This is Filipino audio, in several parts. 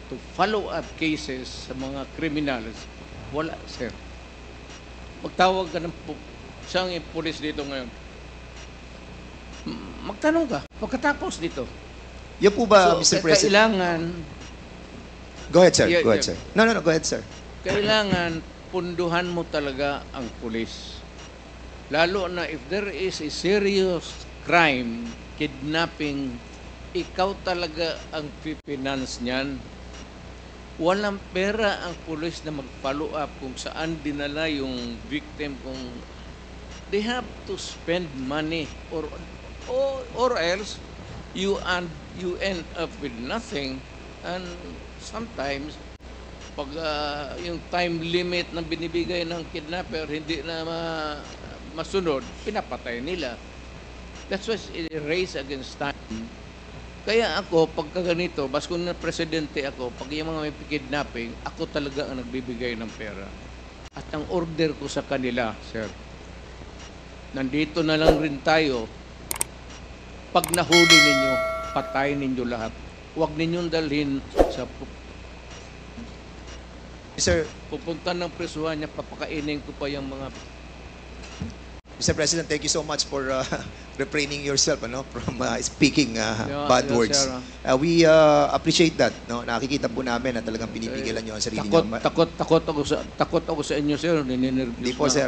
to follow up cases sa mga criminals, wala, sir. Magtawag ka ng isang pulis dito ngayon. Magtanong ka, pagkatapos dito. Yan po ba, So, Mr. President? kailangan, Go ahead, sir. Yeah, Go ahead, yeah. sir. No, go ahead, sir. kailangan punduhan mo talaga ang pulis. Lalo na if there is a serious crime, kidnapping, ikaw talaga ang pipinance niyan. Walang pera ang pulis na mag-follow up kung saan dinala yung victim, kung they have to spend money or else you end up with nothing. And sometimes pag yung time limit na binibigay ng kidnapper hindi na masunod, pinapatay nila. That's why it's a race against time. Kaya ako, pagka ganito, bas kung na presidente ako, pag yung mga may kidnapping, ako talaga ang nagbibigay ng pera. At ang order ko sa kanila, sir, nandito na lang rin tayo. Pag nahuli ninyo, patayin ninyo lahat. Huwag ninyong dalhin sa Mr. pupunta ng presuhan niya, papakainin ko pa yung mga... Mr. President, thank you so much for refraining yourself from speaking bad Yeah, words. sir. We appreciate that. No? Nakikita po namin na talagang pinipigilan nyo ang sarili nyo. Takot ako sa inyo, sir. Hindi po, sir.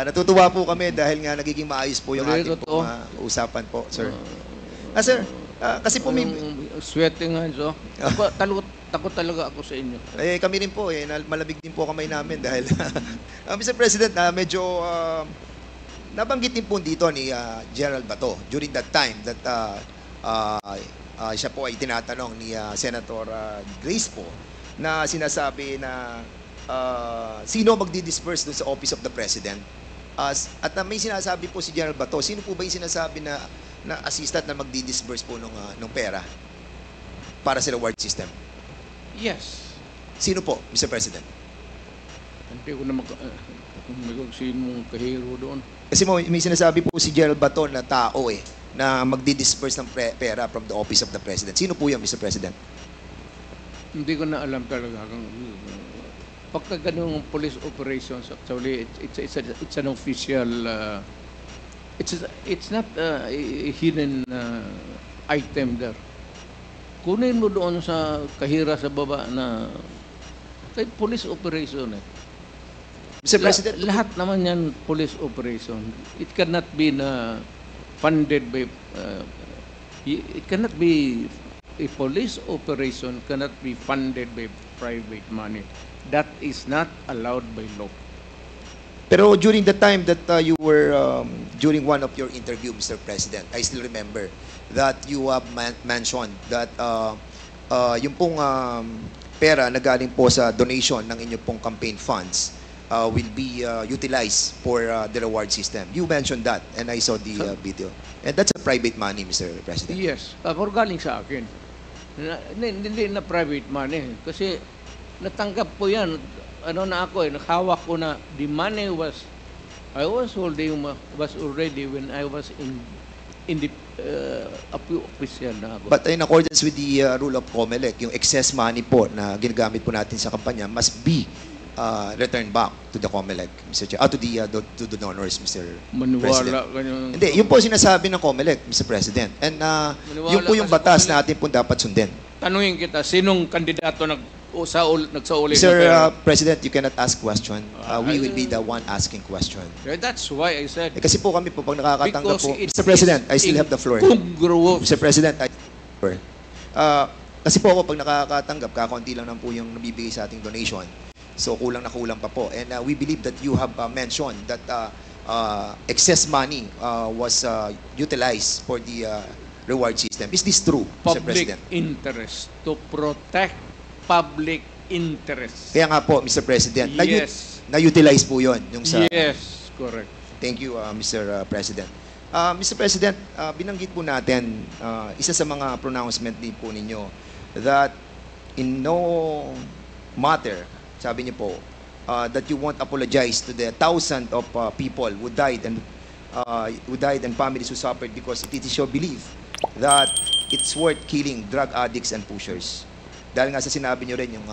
Natutuwa po kami dahil nga nagiging maayos po yung ating pong usapan po, sir. Sir, kasi po may... Sweating hands, oh. Takot talaga ako sa inyo. Kami rin po, malamig din po kamay namin dahil... Mr. President, medyo nabanggit din po dito ni Gerald Bato during that time that siya po ay tinatanong ni Senator Grace po na sinasabi na sino magdi-disperse dun sa Office of the President. At may sinasabi po si General Bato, sino po ba yung sinasabi na assistant na magdi-disperse po nung pera para sa reward system? Yes. Sino po, Mr. President? Hindi ko na sinong kahiro doon. Kasi may sinasabi po si Gerald Bato na tao na magdi-disperse ng pera from the Office of the President. Sino po yan, Mr. President? Hindi ko na alam talaga. Pagka ganung police operations, actually, it's an official, it's not a hidden item there. Kunin mo doon sa kahira sa baba na kay police operation Mr. President, lahat naman yan police operation. It cannot be funded by it cannot be a police operation cannot be funded by private money. That is not allowed by law. pero during the time that you were, during one of your interview, Mr. President, I still remember that you have mentioned that yung pong pera na galing po sa donation ng inyong pong campaign funds will be utilized for the reward system. You mentioned that, and I saw the video. And that's a private money, Mr. President. Yes, pero galing sa akin. Hindi na private money. Kasi natanggap ko yan. Ano na ako nakahawak ko na the money I was already when I was in the official na ako. But in accordance with the rule of COMELEC, yung excess money po na ginagamit po natin sa kampanya must be returned back to the COMELEC, Mr. Chair, to the donors, Mr. Maniwala President. Hindi, yun po sinasabi ng COMELEC, Mr. President. And yun po yung batas na natin po dapat sundin. Tanungin kita, sinong kandidato nagsauli? Sir President, you cannot ask question. We will be the one asking question. That's why I said, Kasi po kami po, pag nakakatanggap because po, it Mr. President, I is still have the floor. incongruous. Mr. President, kasi po ako, pag nakakatanggap, kakaunti lang po yung nabibigay sa ating donation. So, kulang na kulang pa po. And we believe that you have mentioned that excess money was utilized for the reward system. Is this true, Mr. Public President? interest. To protect public interest. Kaya nga po, Mr. President, Yes. na-utilize po yun. Yung sa, Yes, correct. Thank you, Mr. President. Mr. President, binanggit po natin, isa sa mga pronouncement din po ninyo, that in no matter, sabi niyo po, that you won't apologize to the thousands of people who died and families who suffered because it is your belief that it's worth killing drug addicts and pushers. Dahil nga sa sinabi nyo rin yung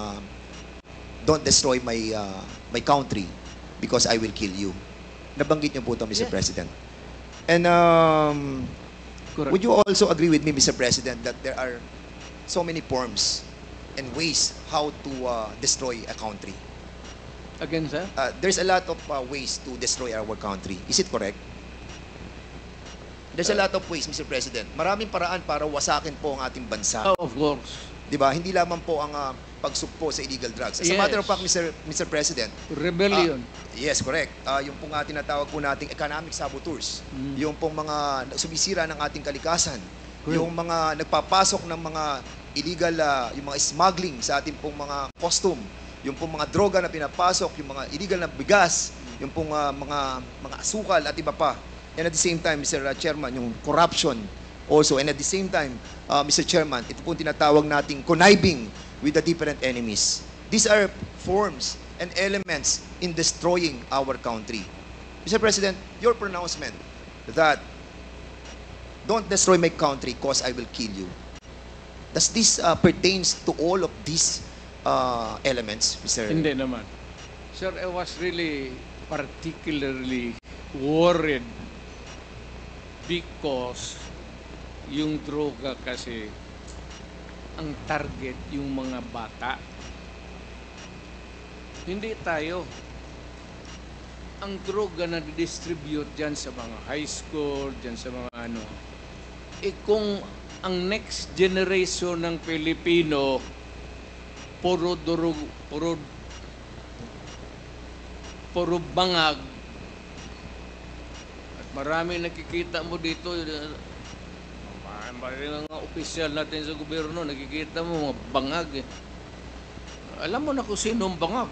don't destroy my country because I will kill you. Nabanggit nyo po ito, Mr. Yeah. President. And Correct. would you also agree with me, Mr. President, that there are so many forms and ways how to destroy a country? Again, sir? There's a lot of ways to destroy our country. Is it correct? There's a lot of ways, Mr. President. Maraming paraan para wasakin po ang ating bansa. Oh, of course. 'Di ba? Hindi lamang po ang pagsugpo sa illegal drugs. As a Yes. matter of fact, Mr. President, Rebellion. yes, correct. Yung pong tinatawag po nating economic saboteurs, yung pong mga sumisira ng ating kalikasan, Correct. yung mga nagpapasok ng mga illegal, yung mga smuggling sa ating pong mga costume, yung pong mga droga na pinapasok, yung mga illegal na bigas, yung pong mga asukal at iba pa. And at the same time, Mr. Chairman, yung corruption also. And at the same time, Mr. Chairman, ito pong tinatawag nating conniving with the different enemies. These are forms and elements in destroying our country. Mr. President, your pronouncement that don't destroy my country because I will kill you. Does this pertains to all of these elements, Mr. Hindi naman. Sir, I was really particularly worried because yung droga kasi ang target yung mga bata. Hindi tayo. Ang droga na distribute dyan sa mga high school, dyan sa mga ano, kung ang next generation ng Pilipino puro bangag at marami nakikita mo dito mga opisyal natin sa gobyerno, nakikita mo mga bangag alam mo na kung sino ang bangag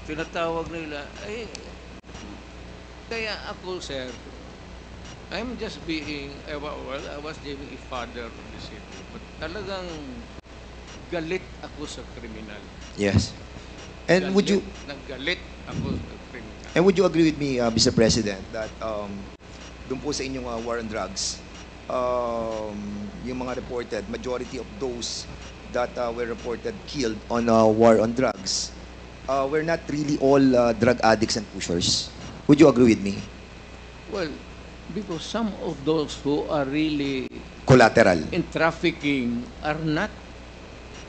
tinatawag nila kaya ako sir I'm just being I was being a father of the city but talagang galit ako sa kriminal. Yes. And would you Naggalit ako sa kriminal. And would you agree with me, Mr. President, that doon po sa inyong war on drugs, yung mga reported, majority of those that were reported killed on war on drugs were not really all drug addicts and pushers? Would you agree with me? Well, because some of those who are really Collateral. in trafficking are not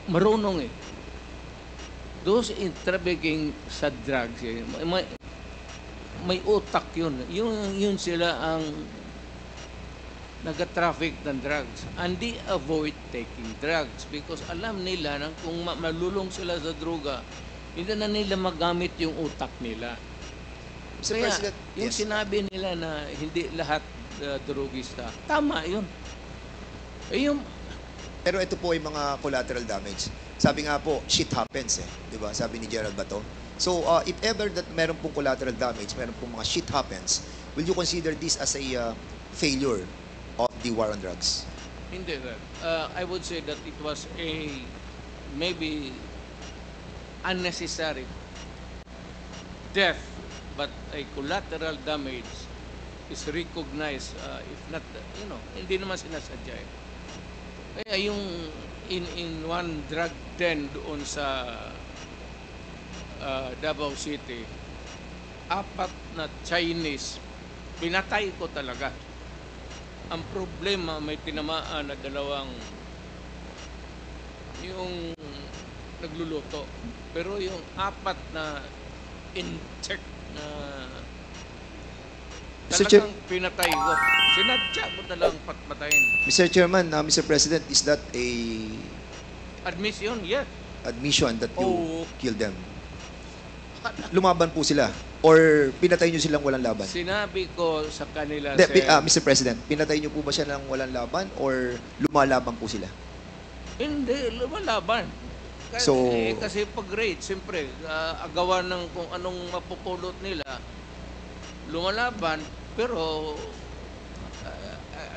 marunong Those in trafficking sa drugs, may utak yun. Yun sila ang nag-traffic ng drugs. And they avoid taking drugs because alam nila na kung malulong sila sa droga, hindi na nila magamit yung utak nila. Mr. Kaya, President, yung yes. sinabi nila na hindi lahat drogista, tama yun. Yung Pero ito po ay mga collateral damage. Sabi nga po, shit happens di ba? Sabi ni Gerald Bato. So, if ever that meron pong collateral damage, meron pong mga shit happens, will you consider this as a failure of the war on drugs? Hindi, sir. I would say that it was a maybe unnecessary death, but a collateral damage is recognized if not, hindi naman sinasadya. Kaya yung in one drug den doon sa Davao City, 4 na Chinese, pinatay ko talaga. Ang problema, may tinamaan na 2 yung nagluluto. Pero yung 4 na in-check na Mr. Chair- talagang pinatay ko. Sinadya ko talagang patmatayin. Mr. Chairman, Mr. President, is that a Admission, yes. admission that you Oo. killed them? Lumaban po sila? Or pinatay nyo silang walang laban? Sinabi ko sa kanila, Hindi, sir, Mr. President, pinatay nyo po ba siya ng walang laban or lumalaban po sila? hindi, lumalaban. Kasi, So- kasi pag raid, siyempre, agawan ng kung anong mapupulot nila, lumalaban, pero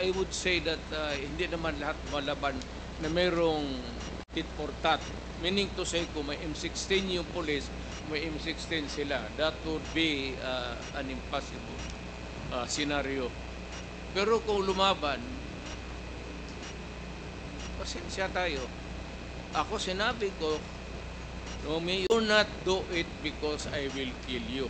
I would say that hindi naman lahat lumalaban na mayroong tit for tat. Meaning to say, kung may M16 yung police, may M16 sila. That would be an impossible scenario. Pero kung lumaban, pasensya tayo. Ako sinabi ko, Romy, you not do it because I will kill you.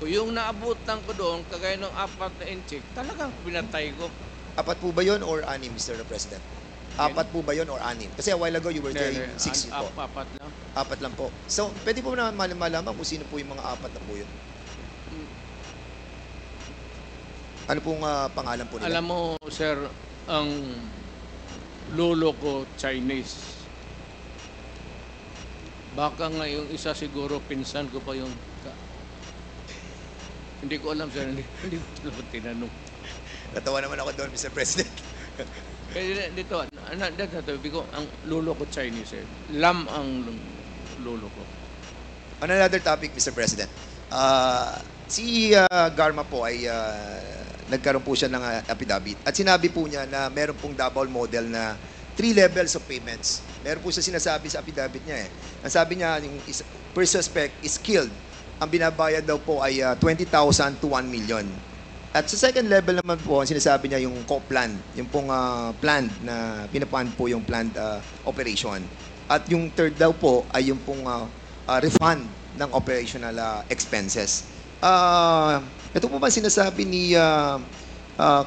Kung yung naabutan ko doon, kagaya ng 4 na inchik, talagang pinatay ko. 4 po ba yun or 6, Mr. President? 4 po ba yun or 6? Kasi a while ago you were saying 6 po. 4 lang. 4 lang po. So, pwede po na malaman kung sino po yung mga 4 na po yun. Ano pong pangalan po nila? Alam mo, sir, ang lolo ko Chinese. Baka nga yung isa siguro pinsan ko pa yung hindi ko alam, sir. Hindi ko talaga tinanong. Natawa naman ako doon, Mr. President. Kaya dito, ko, ang lolo ko Chinese eh. Lam ang lolo ko. On another topic, Mr. President. Si Garma po ay nagkaroon po siya ng affidavit. At sinabi po niya na meron pong double model na 3 levels of payments. Meron po siya sinasabi sa affidavit niya eh. Ang sabi niya, yung per suspect is killed. Ang binabayad daw po ay 20,000 to 1 million. At sa second level naman po, ang sinasabi niya yung co-plan, yung pong planned na pinapan po yung planned operation. At yung third daw po ay yung pong refund ng operational expenses. Ito po ba sinasabi ni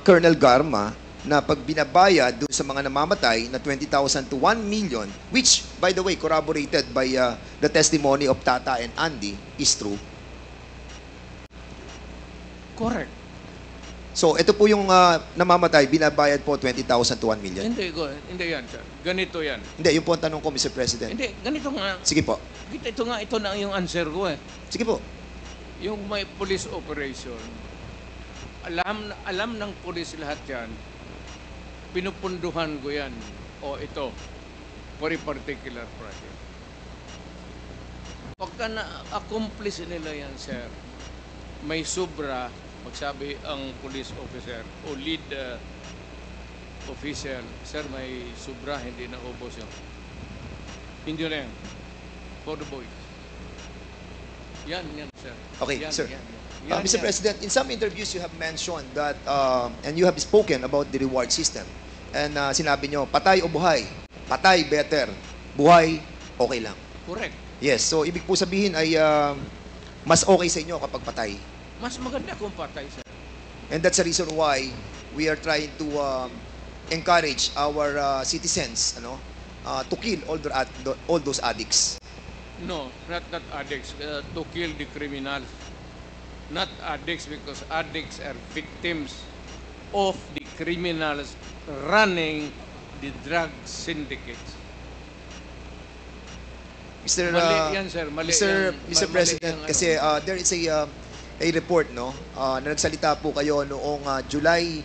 Colonel Garma na pag binabayad doon sa mga namamatay na 20,000 to 1 million, which, by the way, corroborated by the testimony of Tata and Andy, is true? Correct. So, ito po yung namamatay, binabayad po 20,000 to 1 million. Hindi yan, sir. Ganito yan. Hindi, yung po ang tanong ko, Mr. President. Hindi, ganito nga. Sige po. Ito na yung answer ko eh. Sige po. Yung may police operation, alam ng police lahat yan, pinupunduhan ko yan, o ito, for a particular project. Pagka na-accomplish nila yan, sir, may sobra, magsabi ang police officer o lead official, sir, may sobra, hindi na ubos yun. Hindi na yan. For the boys. Yan, sir. Okay, yan, sir. Yan, Mr. President, in some interviews you have mentioned that, and you have spoken about the reward system. And sinabi nyo, patay o buhay? Patay, better. Buhay, okay lang. Correct. Yes, so ibig po sabihin ay mas okay sa inyo kapag patay. Mas maganda kung patay, sir. And that's the reason why we are trying to encourage our citizens to kill all those addicts. No, not addicts. To kill the criminals. Not addicts because addicts are victims of the criminals running the drug syndicates. Mali yan, sir. Mali Mr. yan. Mr. President, Mali kasi there is a report na nagsalita po kayo noong July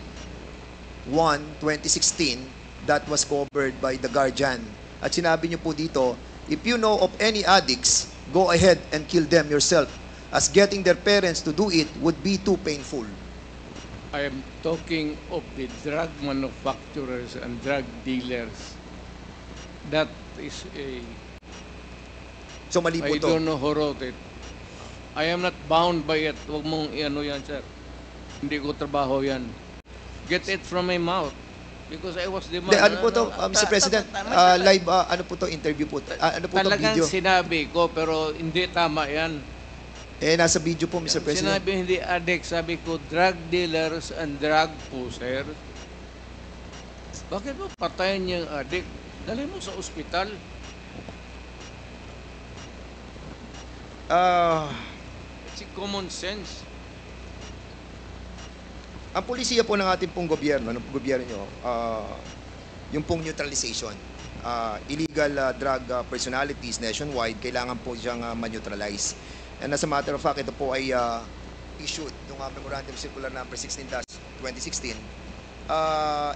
1, 2016 that was covered by The Guardian. At sinabi niyo po dito, if you know of any addicts, go ahead and kill them yourself, as getting their parents to do it would be too painful. I am talking of the drug manufacturers and drug dealers. That is a... So mali po I to. don't know who wrote it. I am not bound by it. Huwag mong ano yan, sir. Hindi ko trabaho yan. Get it from my mouth. Because I was the man. Ano po to, Mr. President? Live, ano po to, interview po? Ano po to, Talagang video? sinabi ko, pero hindi tama yan. Nasa video po, Mr. President. Sinabi hindi addict, sabi ko drug dealers and drug pusher. Bakit mo patayin yung addict? Dali mo sa ospital. It's common sense. Ang polisiya po ng ating pong gobyerno, ng gobyerno nyo, yung pong neutralization, illegal drug personalities nationwide, kailangan po siyang ma-neutralize. And as a matter of fact, ito po ay issued ng Memorandum Circular Number 16-2016.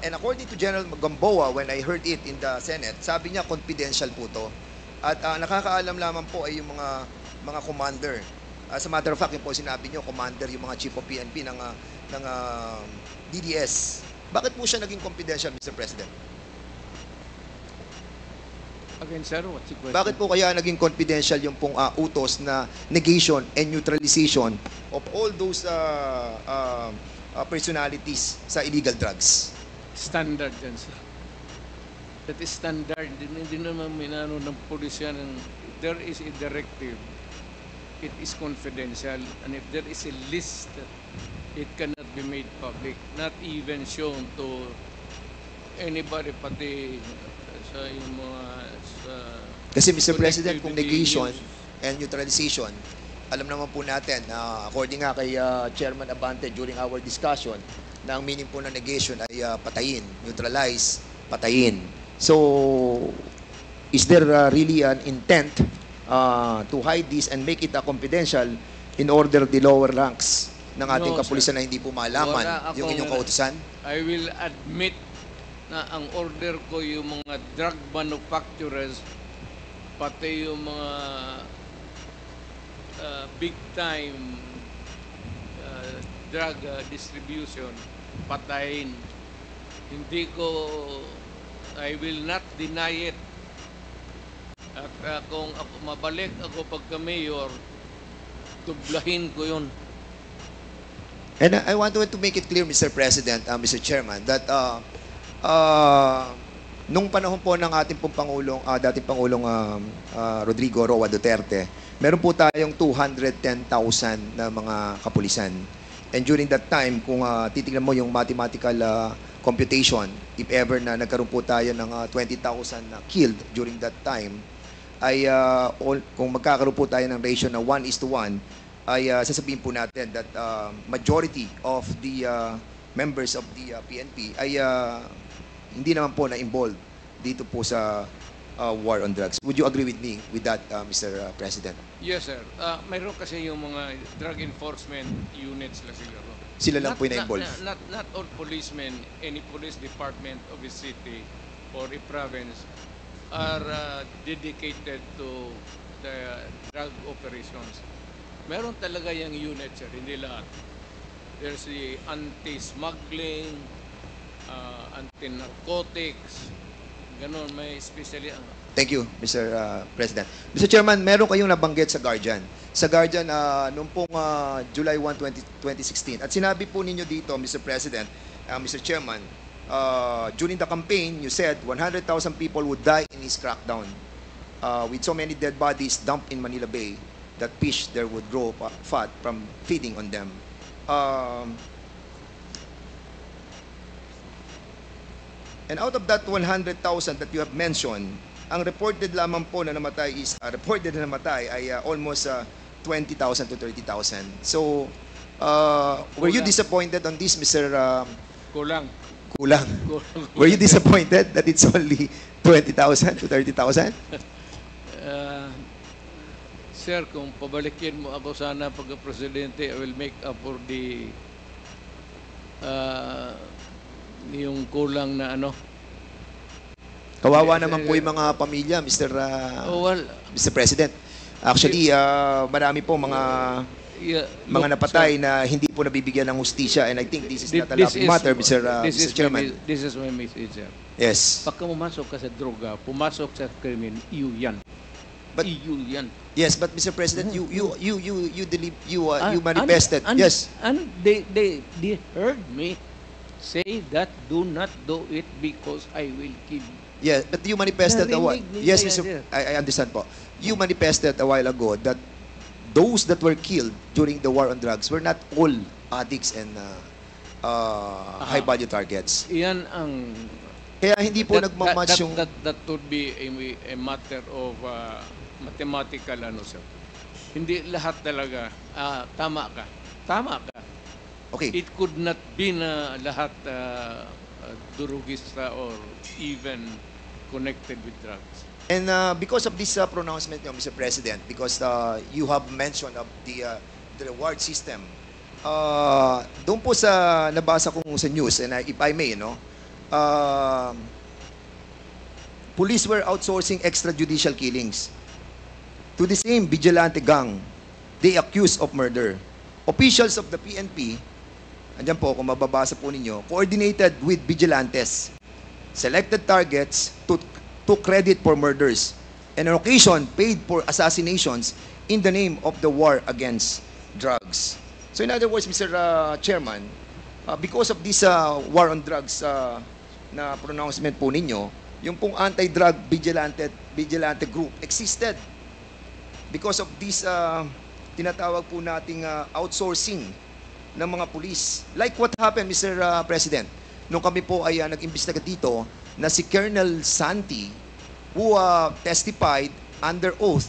And according to General Gamboa, when I heard it in the Senate, sabi niya confidential po to. At nakakaalam lamang po ay yung mga commander. As a matter of fact, yung po sinabi niyo, commander, yung mga chief of PNP ng DDS. Bakit po siya naging confidential, Mr. President? Again, sir, what's the question? Bakit po kaya naging confidential yung pong utos na negation and neutralization of all those personalities sa illegal drugs? Standard yan, sir. That is standard. Hindi naman minano ng pulisya ng if there is a directive, it is confidential. And if there is a list, it cannot be made public. Not even shown to anybody, pati sa yung mga sa Kasi Mr. President, connected kung with the negation news. and neutralization, alam naman po natin, according nga kay Chairman Abante during our discussion, na ang meaning po ng negation ay patayin, neutralize, patayin. So, is there really an intent to hide this and make it confidential in order the lower ranks ng ating No, kapulisan na hindi po malaman Wala yung inyong akong- kautusan? I will admit na ang order ko yung mga drug manufacturers, pati yung mga big time drug distribution, patayin. Hindi ko, I will not deny it. At kung ako, mabalik ako pagka mayor, tublahin ko yun. And I want to make it clear, Mr. President, Mr. Chairman, that nung panahon po ng ating pong Pangulong, dating Pangulong Rodrigo Roa Duterte, meron po tayong 210,000 na mga kapulisan. And during that time, kung titignan mo yung mathematical computation, if ever na nagkaroon po tayo ng 20,000 na killed during that time, ay kung magkakaroon po tayo ng ratio na 1:1, ay sasabihin po natin that majority of the members of the PNP ay hindi naman po na-involved dito po sa war on drugs. Would you agree with me with that, Mr. President? Yes, sir. Mayroon kasi yung mga drug enforcement units lang siguro. Sila lang po yung na-involved. Not all policemen, any police department of a city or a province are dedicated to the drug operations. Meron talaga yung unit, sir, hindi lahat. There's the anti-smuggling, anti-narcotics, ganun, may especially Thank you, Mr. President. Mr. Chairman, meron kayong nabanggit sa Guardian. Sa Guardian, noong pong July 1, 2016. At sinabi po ninyo dito, Mr. President, Mr. Chairman, during the campaign, you said 100,000 people would die in his crackdown. With so many dead bodies dumped in Manila Bay, that fish there would grow fat from feeding on them. And out of that 100,000 that you have mentioned, ang reported lamang po na namatay is ay almost 20,000 to 30,000. So, were you Kulang. disappointed on this, Mr. kulang. Kulang? Were you disappointed that it's only 20,000 to 30,000? Sir, kung pabalikin mo ako sana pagka-presidente, I will make up for the yung kulang na ano. Kawawa naman po yung mga pamilya, Mr. Well, Mr. President. Actually, marami po mga napatay na hindi po nabibigyan ng hustisya, and I think this is not a laughing matter, Mr. Chairman. This is my message, sir. Yes. Pagka pumasok ka sa droga, pumasok sa krimen, iyo yan. But- iyo yan. Yes, but Mr. President, you manifested. Yes. And they heard me say that do not do it because I will kill you. Yeah, but you manifested a while. Narinig nila Yes, yan, Mr. sir. I understand po. You manifested a while ago that those that were killed during the war on drugs were not all addicts and high-value targets. Iyan ang Kaya hindi po nagmamatch yung... that would be a matter of mathematical ano, sir. Hindi lahat talaga tama ka. Tama ka. Okay. It could not be na lahat durugista or even connected with drugs. And because of this pronouncement nyo, Mr. President, because you have mentioned of the reward system, doon po sa nabasa kong sa news, and if I may, police were outsourcing extrajudicial killings to the same vigilante gang they accused of murder. Officials of the PNP, andyan po, kung mababasa po ninyo, coordinated with vigilantes, selected targets to credit for murders, and on occasion paid for assassinations in the name of the war against drugs. So in other words, Mr. Chairman, because of this war on drugs na pronouncement po ninyo, yung pong anti-drug vigilante group existed because of this tinatawag po nating outsourcing ng mga pulis. Like what happened, Mr. President, nung kami po ay nag-imbestiga dito na si Colonel Santi, who testified under oath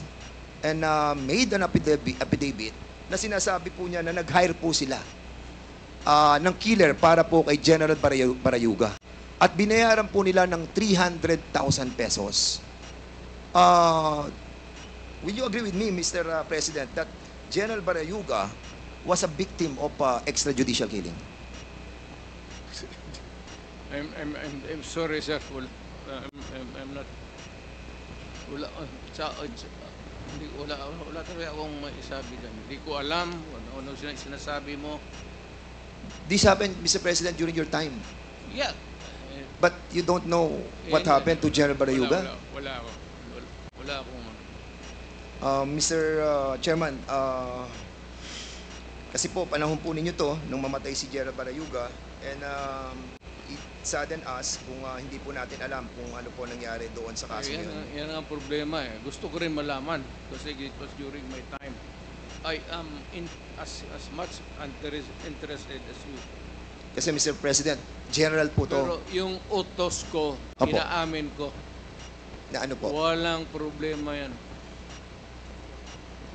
and made an affidavit na sinasabi po niya na nag-hire po sila ng killer para po kay General Barayuga. At binayaran po nila ng 300,000 pesos. Will you agree with me, Mr. President, that General Barayuga was a victim of extrajudicial killing? I'm sorry, sir. I'm not. Wala talaga akong maisabi dyan. Hindi ko alam ano sinasabi mo. This happened, Mr. President, during your time. Yeah. But you don't know what happened to General Barayuga? Wala akong Mr. Chairman, kasi po panahon po ninyo to nung mamatay si General Barayuga, and it saddened us kung hindi po natin alam kung ano po nangyari doon sa kaso yun. Yan ang problema eh. Gusto ko rin malaman kasi it was during my time. I am as much interested as you. Kasi Mr. President, General po to. Pero yung utos ko, Opo. inaamin ko. Na ano po? Walang problema yan.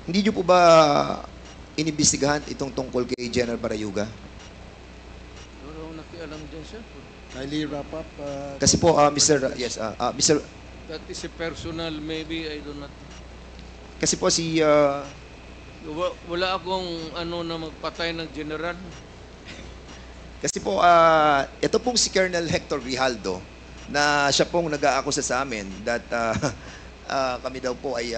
Hindi nyo po ba inimbestigahan itong tungkol kay General Barayuga? Wala akong nakialam dyan, sir. Kindly wrap up. Kasi po, Mr. Mr. That is a personal, maybe, I do not. Kasi po si Wala akong na magpatay ng general. Kasi po ito pong si Colonel Hector Grijaldo na siya pong nag-aakusa sa amin that kami daw po ay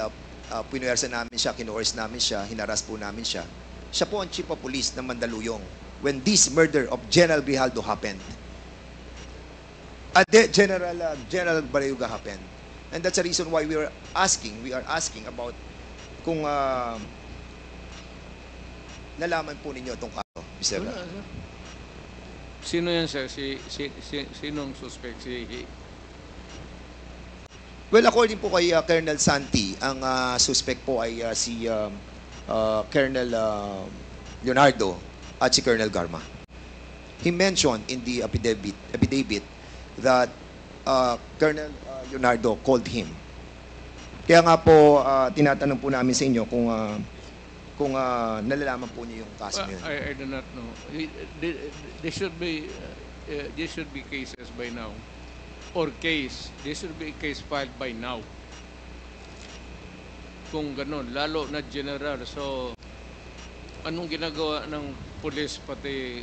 pinuwersa namin siya, kinuors namin siya, hinaras po namin siya. Siya po ang chief of police ng Mandaluyong when this murder of General Grijaldo happened. General Barayuga happened. And that's the reason why we are asking about kung nalaman po ninyo itong kaso, Mr. Wala, sir. Sino yan, sir? Sinong suspect? Well, according po kay Colonel Santi, ang suspect po ay si Colonel Leonardo at si Colonel Garma. He mentioned in the affidavit that Colonel Leonardo called him. Kaya nga po, tinatanong po namin sa inyo kung nalalaman po niyo yung kaso niyo. I do not know. There should be cases by now. There should be a case filed by now. Kung ganun, lalo na general. So, anong ginagawa ng police pati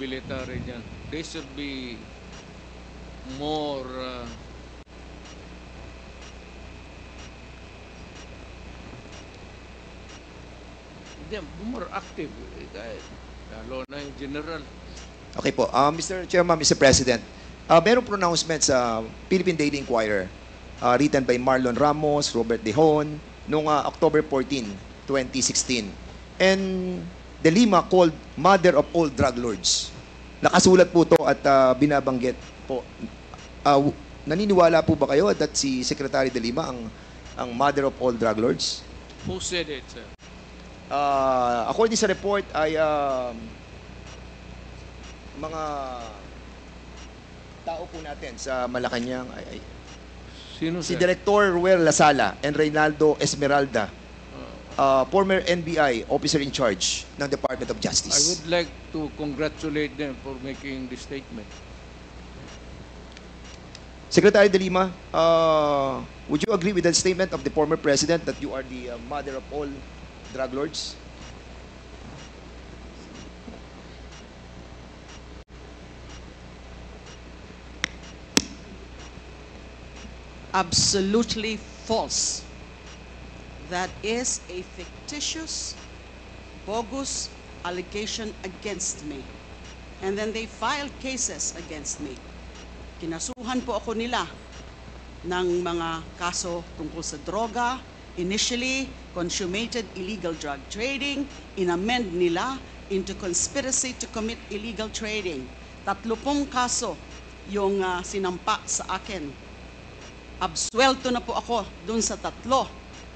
military dyan? They should be more more active. Lalo na yung general. Okay po. Mr. Chairman, Mr. President, merong pronouncement sa Philippine Daily Inquirer written by Marlon Ramos, Robert Dehon, noong October 14, 2016. And De Lima called mother of all drug lords. Nakasulat po to at binabanggit po. Naniniwala po ba kayo that si Secretary De Lima ang mother of all drug lords? Who said it, sir? According sa report ay mga tao po natin sa Malacanang Sino, si sir? Director Ruel Lasala and Reynaldo Esmeralda, former NBI officer in charge ng Department of I Justice. would like to congratulate them for making this statement. Secretary De Lima, would you agree with the statement of the former president that you are the mother of all drug lords? Absolutely false. That is a fictitious, bogus allegation against me. And then they filed cases against me. Kinasuhan po ako nila ng mga kaso tungkol sa droga. Initially, consummated illegal drug trading. Inamend nila into conspiracy to commit illegal trading. 30 kaso yung sinampa sa akin absuelto na po ako dun sa tatlo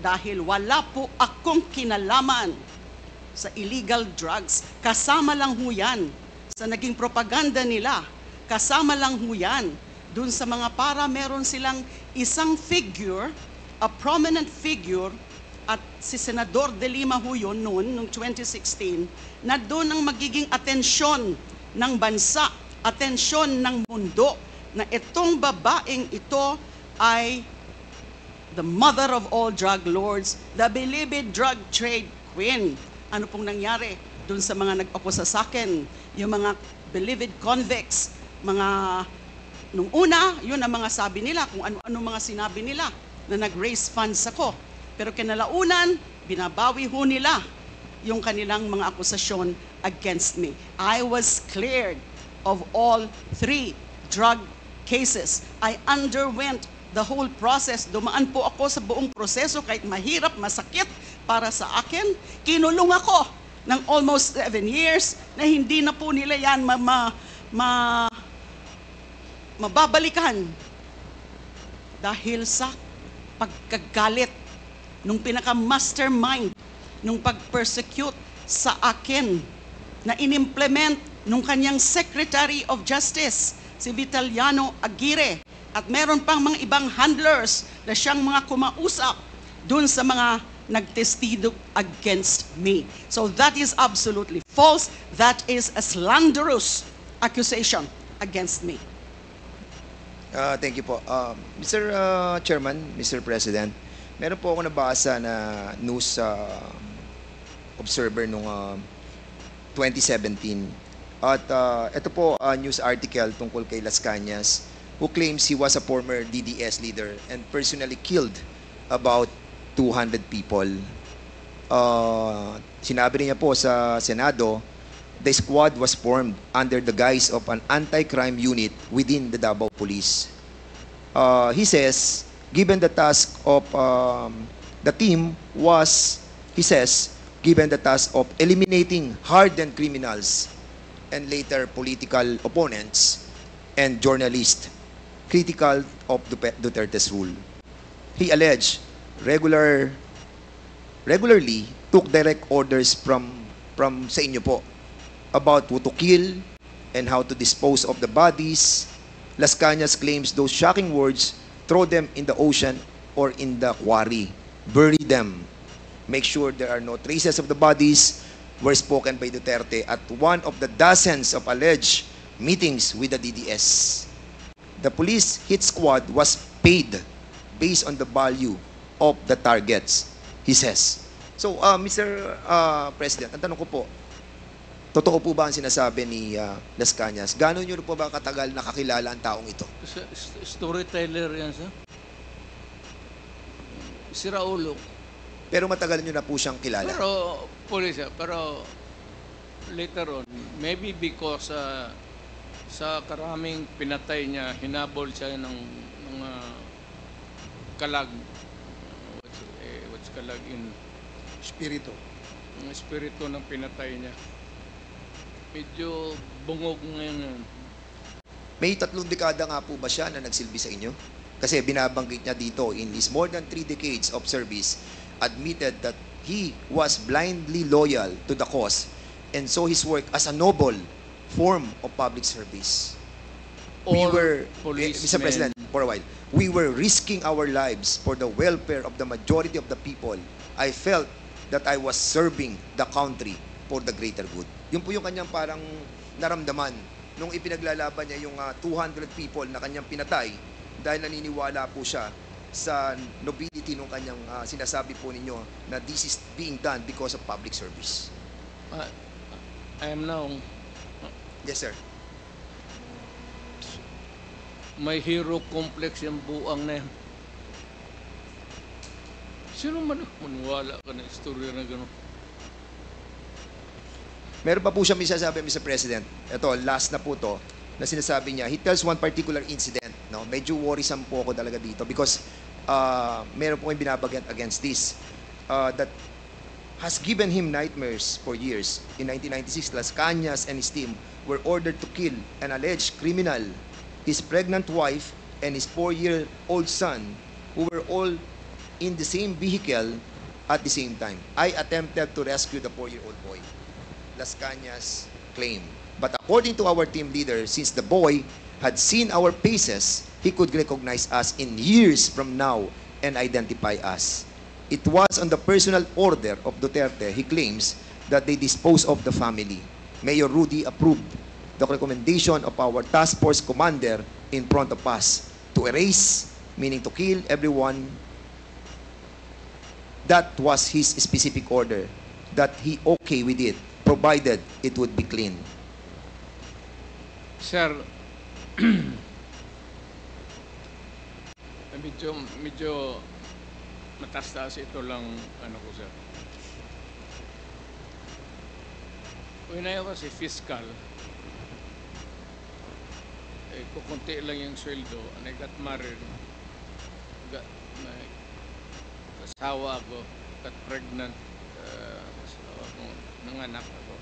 dahil wala po akong kinalaman sa illegal drugs. Kasama lang ho yan sa naging propaganda nila. Kasama lang ho yan dun sa mga para meron silang isang figure, a prominent figure, at si Senador De Lima ho yun noon, noong 2016, na doon ang magiging atensyon ng bansa, atensyon ng mundo, na itong babaeng ito ay the mother of all drug lords, the believed drug trade queen. Ano pong nangyari doon sa mga nag-akusa sa akin, yung mga believed convicts, mga nung una, yun ang mga sabi nila, kung ano-ano mga sinabi nila, na nag-raise funds ako. Pero kinalaunan, binabawi ho nila yung kanilang mga akusasyon against me. I was cleared of all 3 drug cases. I underwent the whole process. Dumaan po ako sa buong proseso kahit mahirap, masakit para sa akin. Kinulong ako ng almost 7 years na hindi na po nila yan mababalikan dahil sa pagkagalit nung pinaka-mastermind nung pag-persecute sa akin na inimplement nung kanyang Secretary of Justice, si Vitaliano Aguirre, at meron pang mga ibang handlers na siyang mga kumausap dun sa mga nagtestigo against me. So that is absolutely false. That is a slanderous accusation against me. Thank you po. Mr. Chairman, Mr. President, meron po ako nabasa na news observer nung 2017. At ito po news article tungkol kay Las Cañas, who claims he was a former DDS leader and personally killed about 200 people. Sinabi niya po sa Senado, the squad was formed under the guise of an anti-crime unit within the Davao Police. He says, given the task of the team was, he says, given the task of eliminating hardened criminals and later political opponents and journalists critical of Duterte's rule. He alleged regularly took direct orders from sa inyo po about who to kill and how to dispose of the bodies. Las Cañas claims those shocking words: throw them in the ocean or in the quarry, bury them, make sure there are no traces of the bodies, were spoken by Duterte at one of the dozens of alleged meetings with the DDS. The police hit squad was paid based on the value of the targets, he says. So, Mr. President, ang tanong ko po, totoo po ba ang sinasabi ni Las Cañas? Gano'n nyo po ba katagal nakakilala ang taong ito? Storyteller yan, sir. Si Raulo. Pero matagal nyo na po siyang kilala. Pero, police, pero later on, maybe because sa karaming pinatay niya, hinabol siya ng mga kalag. What's kalag in? Espiritu. Ang espiritu ng pinatay niya. Medyo bungog ngayon. May 3 dekada nga po ba siya na nagsilbi sa inyo? Kasi binabanggit niya dito, in his more than 3 decades of service, admitted that he was blindly loyal to the cause and saw his work as a noble form of public service. Mr. President, for a while, we were risking our lives for the welfare of the majority of the people. I felt that I was serving the country for the greater good. Yun po yung kanyang parang naramdaman nung ipinaglalaban niya yung 200 people na kanyang pinatay dahil naniniwala po siya sa nobility nung kanyang sinasabi po ninyo na this is being done because of public service. I am now... Yes, sir. May hero complex yung buang na yan. Sino man maniwala ka na istorya na gano'n? Meron pa po siya sasabi, Mr. President. Ito, last na po to, na sinasabi niya. He tells one particular incident. No? Medyo worrisome po ako talaga dito because meron po kayong binabagat against this. That has given him nightmares for years. In 1996, Las Cañas and his team were ordered to kill an alleged criminal, his pregnant wife, and his 4-year-old son, who were all in the same vehicle at the same time. I attempted to rescue the 4-year-old boy, Las Cañas claimed. But according to our team leader, since the boy had seen our faces, he could recognize us in years from now and identify us. It was on the personal order of Duterte, he claims, that they disposed of the family. Mayor Rudy approved the recommendation of our task force commander in front of us to erase, meaning to kill everyone. That was his specific order, that he okay with it, provided it would be clean. Sir, medyo matas-taas ito lang ano ko, sir. When I was a fiscal, kukunti lang yung sweldo, and I got married, asawa ako, got pregnant, asawa ko, nanganak ako.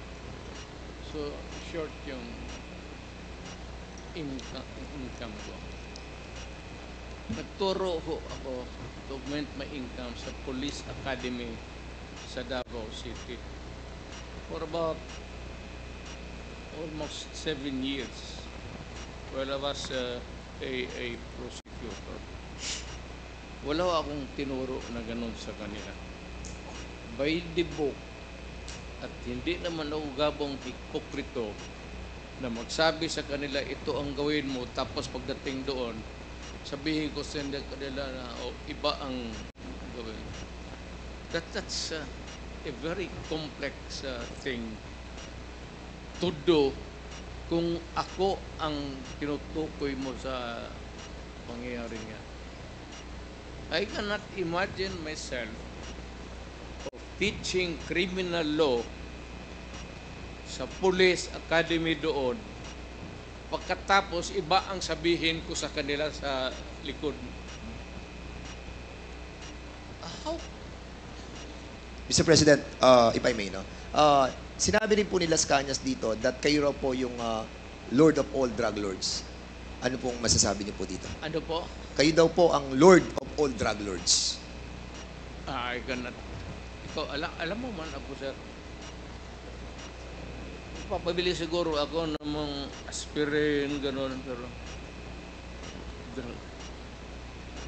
So, short yung income ko. Nagturo ho ako to augment my income sa Police Academy sa Davao City for about almost 7 years while I was a prosecutor. Wala akong tinuro na ganun sa kanila. By the book, at hindi naman ako gabong hipokrito na magsabi sa kanila, ito ang gawin mo, tapos pagdating doon, sabihin ko sa kanila na iba ang gawin. That's a very complex thing to do kung ako ang tinutukoy mo sa pangyayari niya. I cannot imagine myself of teaching criminal law sa Police Academy doon. Pagkatapos, iba ang sabihin ko sa kanila sa likod. How? Mr. President, if I may, no? Sinabi rin po ni Las Cañas dito that kayo raw po yung Lord of all drug lords. Ano pong masasabi niyo po dito? Ano po? Kayo daw po ang Lord of all drug lords. I cannot. Ikaw, alam mo man ako, sir. Papabili siguro ako ng mga aspirin, gano'n, pero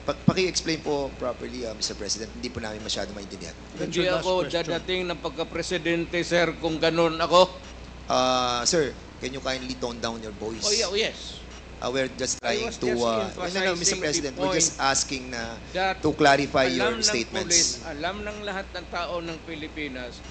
Paki-explain po properly, Mr. President. Hindi po namin masyado maintindihan. hindi ako dadating ng pagka-presidente, sir, kung gano'n ako. Sir, can you kindly tone down your voice? Oh, yeah, yes. We're just trying was to... just no, emphasizing Mr. President, the we're just point asking that to clarify your alam ng statements. Pulis, alam ng lahat ng tao ng Pilipinas,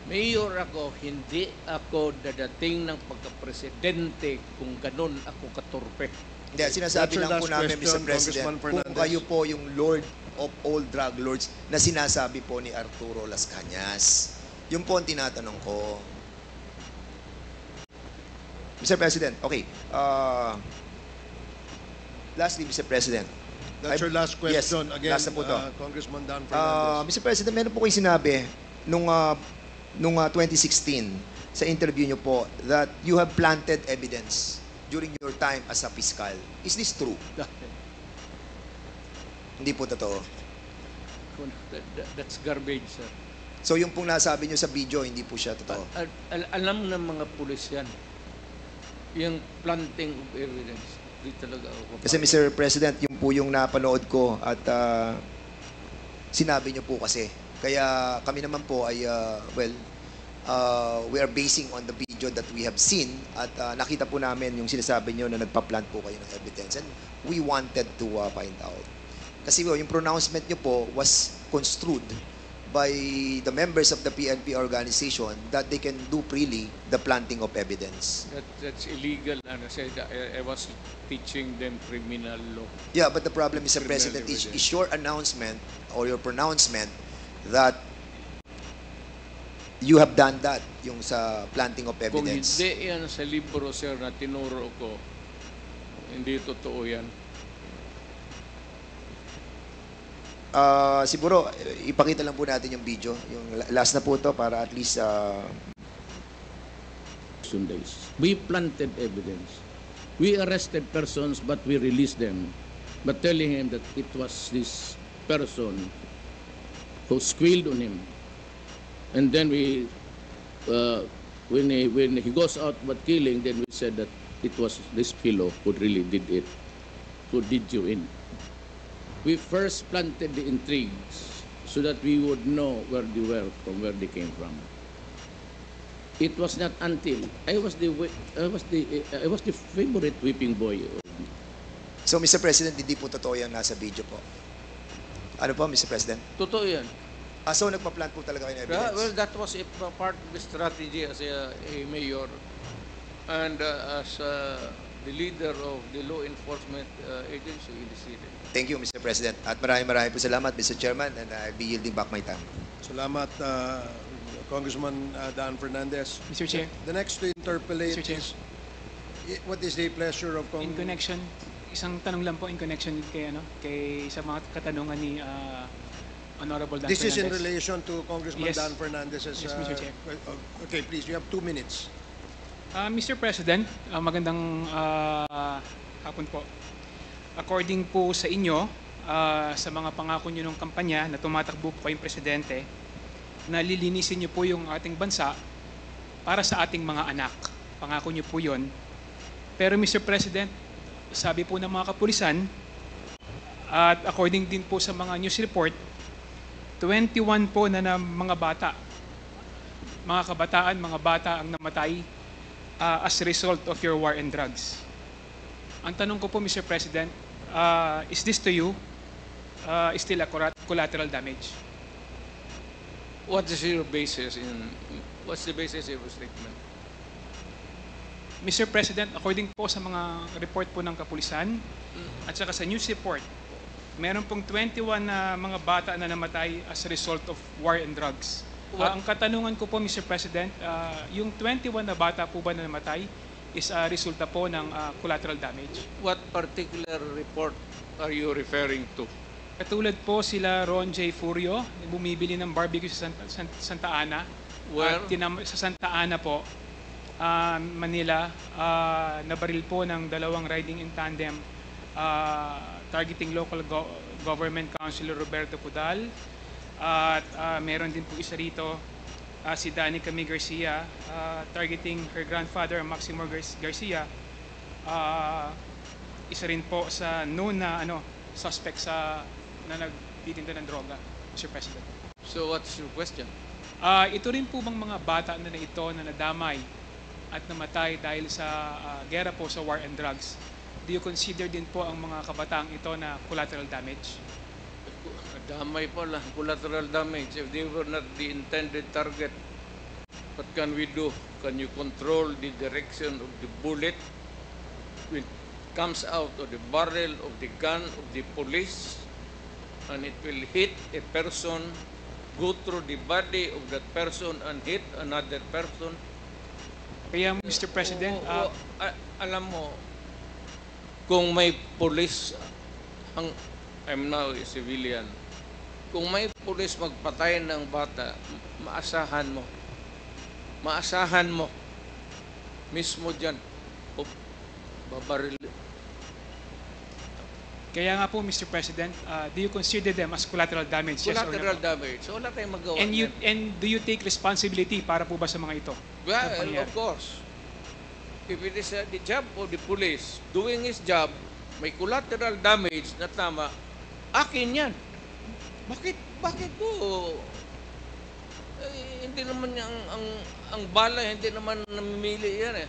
mayor ako, hindi ako dadating ng pagka-presidente kung ganun ako katurpe. Hindi, sinasabi That's your lang po last namin, question, Mr. President, Congressman kung Fernandez. kayo po yung Lord of all drug lords na sinasabi po ni Arturo Las Cañas. Yun po ang tinatanong ko. Mr. President, okay. Lastly, Mr. President. That's your last question. Yes, Again, last na po to. Congressman Dan Fernandez. Mr. President, meron po kayo sinabi nung 2016 sa interview nyo po that you have planted evidence during your time as a fiscal. Is this true? Hindi po totoo. That's garbage, sir. So yung pong nasabi nyo sa video, hindi po siya totoo. Alam ng mga pulis yan. Yung planting of evidence. Hindi talaga ako. Kasi Mr. President, yung po yung napanood ko at sinabi nyo po kasi. Kaya kami naman po ay, we are basing on the video that we have seen at nakita po namin yung sinasabi nyo na nagpa-plant po kayo ng evidence and we wanted to find out. Kasi yung pronouncement nyo po was construed by the members of the PNP organization that they can do freely the planting of evidence. That's illegal. And I said I was teaching them criminal law. Yeah, but the problem, Mr. Criminal President, evidence. is your announcement or your pronouncement that you have done that, yung sa planting of Kung evidence. hindi yan sa libro, sir, na tinuro ko, hindi totoo yan. Siguro, ipakita lang po natin yung video. Yung last na po to para at least... days. We planted evidence. We arrested persons but we released them but telling him that it was this person who squealed on him. And then when he goes out but killing, then we said that it was this fellow who really did it, who did you in. We first planted the intrigues so that we would know where they were from, where they came from. It was not until I was the favorite whipping boy. So, Mr. President, hindi po totoo yung nasa video po. Ano po, Mr. President? Totoo yan. So, nagpa-plant po talaga kayo ng evidence? Well, that was a part of the strategy as a mayor and as the leader of the law enforcement agency in the city. Thank you, Mr. President. At maraming po salamat, Mr. Chairman, and I'll be yielding back my time. Salamat, Congressman Dan Fernandez. Mr. Chair. The next to interpolate Mr. Chair. is, what is the pleasure of In connection, isang tanong lang po in connection kay sa mga katanungan ni Honorable Dan This is in Fernandez. relation to Congressman Yes. Dan Fernandez's... Yes, Mr. Chair. Okay, please, you have 2 minutes. Mr. President, magandang hapon po. According po sa inyo, sa mga pangako nyo ng kampanya na tumatakbo po kayong presidente, na lilinisin nyo po yung ating bansa para sa ating mga anak. Pangako nyo po yun. Pero Mr. President, sabi po ng mga kapulisan, at according din po sa mga news report, 21 po na mga bata, mga kabataan, mga bata ang namatay as a result of your war and drugs. Ang tanong ko po, Mr. President, is this to you still a collateral damage? What is your basis what's the basis of your statement? Mr. President, according po sa mga report po ng kapulisan at saka sa news report, meron pong 21 na mga bata na namatay as a result of war and drugs. Ang katanungan ko po, Mr. President, yung 21 na bata po ba na namatay is resulta po ng collateral damage? What particular report are you referring to? Katulad po sila Ron J. Furio, bumibili ng barbecue sa Santa Ana. Where? Sa Santa Ana po, Manila, nabaril po ng dalawang riding in tandem targeting local government councilor Roberto Pudal. At meron din po isa rito, si Danica May Garcia, targeting her grandfather, Maximo Garcia. Isa rin po sa known na suspect na nagtitinda ng droga, Mr. President. So what's your question? Ito rin po bang mga bata na ito na nadamay at namatay dahil sa gera po sa war and drugs, do you consider din po ang mga kabataang ito na collateral damage? Damay pala, collateral damage. If they were not the intended target, what can we do? Can you control the direction of the bullet when it comes out of the barrel of the gun of the police and it will hit a person, go through the body of that person and hit another person? Kaya Mr. President, alam mo, kung may police, I'm now a civilian, kung may police magpatay ng bata, maasahan mo, mismo dyan, babaril. kaya nga po Mr. President, do you consider them as collateral damage? Yes or no? Collateral damage. So wala tayong magawa. And do you take responsibility para po ba sa mga ito? Well, of course. If it is the job of the police doing his job, may collateral damage na tama, akin yan. Bakit po? Hindi naman ang bala, hindi naman namimili yan eh.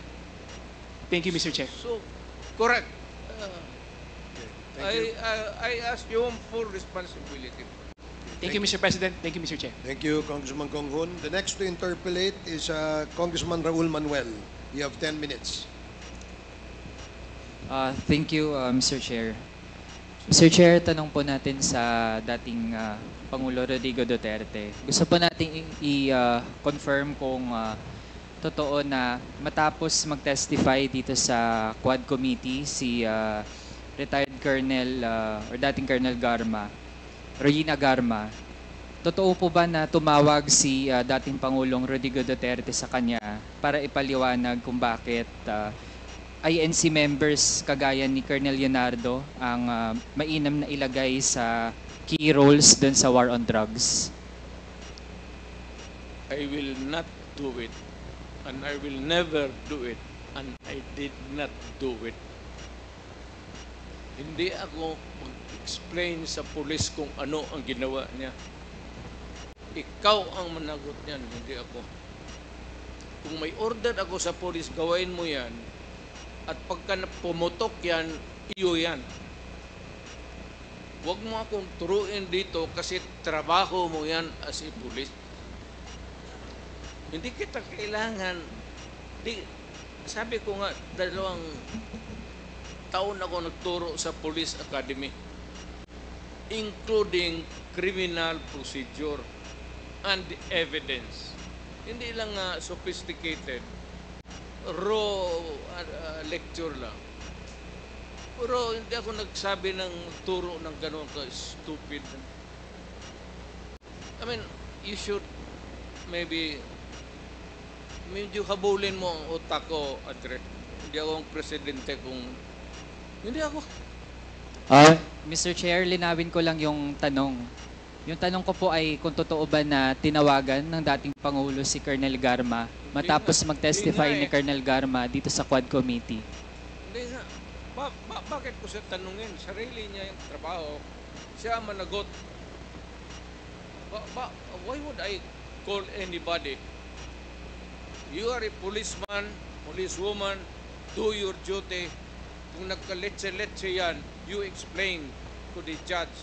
Thank you, Mr. Chair. So, correct. Thank you. I ask you full responsibility. Thank you, Mr. President. Thank you, Mr. Chair. Thank you, Congressman Kong Hun. The next to interpolate is Congressman Raul Manuel. You have 10 minutes. Thank you, Mr. Chair. Mr. Chair, tanong po natin sa dating Pangulo Rodrigo Duterte. Gusto po natin i-confirm kung totoo na matapos mag-testify dito sa Quad Committee si retired Colonel or dating Colonel Regina Garma, totoo po ba na tumawag si dating Pangulong Rodrigo Duterte sa kanya para ipaliwanag kung bakit INC members kagaya ni Colonel Leonardo ang mainam na ilagay sa key roles dun sa war on drugs? I will not do it. And I will never do it. And I did not do it. Hindi ako mag-explain sa pulis kung ano ang ginawa niya. Ikaw ang managot niyan, hindi ako. Kung may order ako sa pulis, gawain mo yan. At pagka pumutok yan, iyo yan. Huwag mo akong turuin dito kasi trabaho mo yan as a pulis. Hindi kita kailangan. Sabi ko nga, 2 taon ako nagturo sa Police Academy, including criminal procedure and evidence. Hindi lang sophisticated, raw lecture lang. Pero hindi ako nagsabi ng turo ng gano'n ka-stupid. I mean, you should maybe medyo habulin mo ang utak ko, Adre. Hindi ako ang presidente kung... Hindi ako. Mr. Chair, linawin ko lang yung tanong. Yung tanong ko po ay kung totoo ba na tinawagan ng dating Pangulo si Colonel Garma matapos mag-testify ni Colonel Garma dito sa Quad Committee. Hindi nga. Bakit ko siya tanungin? Sarili niya yung trabaho. Siya ang managot. Why would I call anybody? You are a policeman, policewoman, do your duty. Kung nagkaletse-letse yan, you explain to the judge.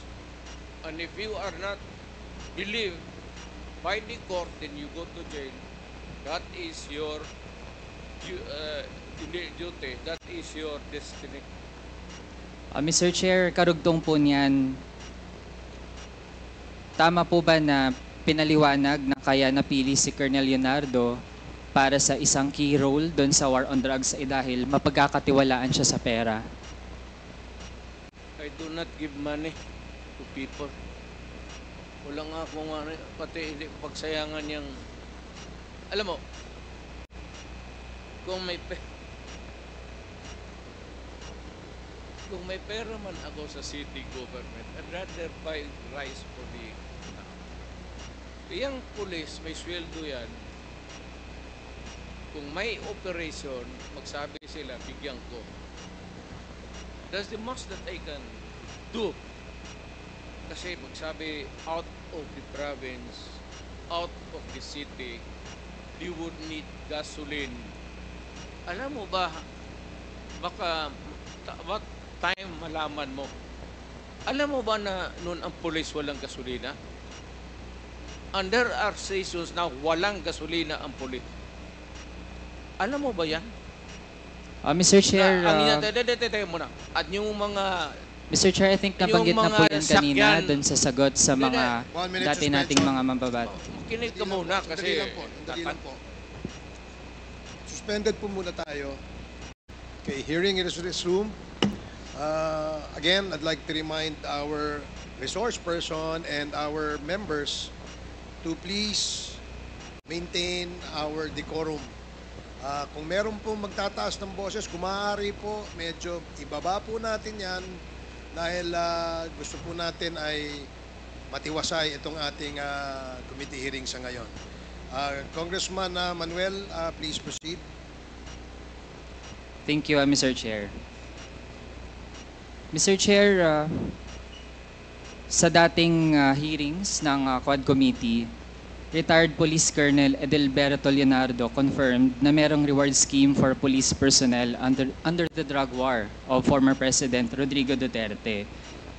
And if you are not believed by the court, then you go to jail. That is your duty. That is your destiny. Mr. Chair, karugtong po niyan, tama po ba na pinaliwanag na kaya napili si Colonel Leonardo para sa isang key role doon sa war on drugs ay dahil mapagkakatiwalaan siya sa pera? I do not give money to people. Wala nga akong pati hindi pagsayangan yung... Alam mo, kung may pera man ako sa city government, I'd rather buy rice for the... Yung police, may sweldo yan. Kung may operation, magsabi sila, bigyan ko. That's the most that I can do. Kasi magsabi, out of the province, out of the city, you would need gasoline. Alam mo ba, baka, what time malaman mo? Alam mo ba na noon ang police walang gasolina? And there are seasons na walang gasolina ang police. Alam mo ba yan? Mr. Chair, muna. At yung mga... Mr. Chair, I think nabanggit na po yan kanina doon sa sagot sa mga 1 minute dati nating mga mambabato. Kinig ka muna kasi... Dali lang po. Suspended po muna tayo. Okay, hearing is resumed. Again, I'd like to remind our resource person and our members to please maintain our decorum. Kung meron po magtataas ng boses, kung maaari po, medyo ibaba po natin yan dahil gusto po natin ay matiwasay itong ating committee hearing sa ngayon. Congressman Manuel, please proceed. Thank you, Mr. Chair. Mr. Chair, sa dating hearings ng Quad Committee, retired Police Colonel Edelberto Leonardo confirmed na merong reward scheme for police personnel under the drug war of former President Rodrigo Duterte.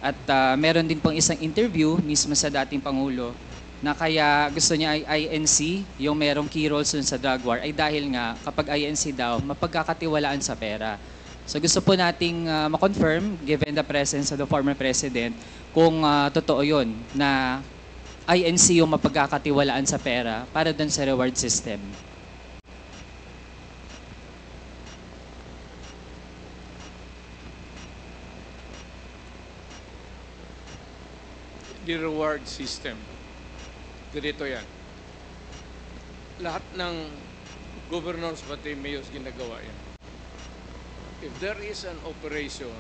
At meron din pong isang interview mismo sa dating Pangulo na kaya gusto niya ay INC, yung merong key roles sa drug war, ay dahil nga kapag INC daw, mapagkakatiwalaan sa pera. So gusto po nating ma-confirm, given the presence of the former President, kung totoo yun na INC yung mapagkakatiwalaan sa pera para dun sa reward system. The reward system. Ganito yan. Lahat ng governors pati mayors ginagawa yan. if there is an operation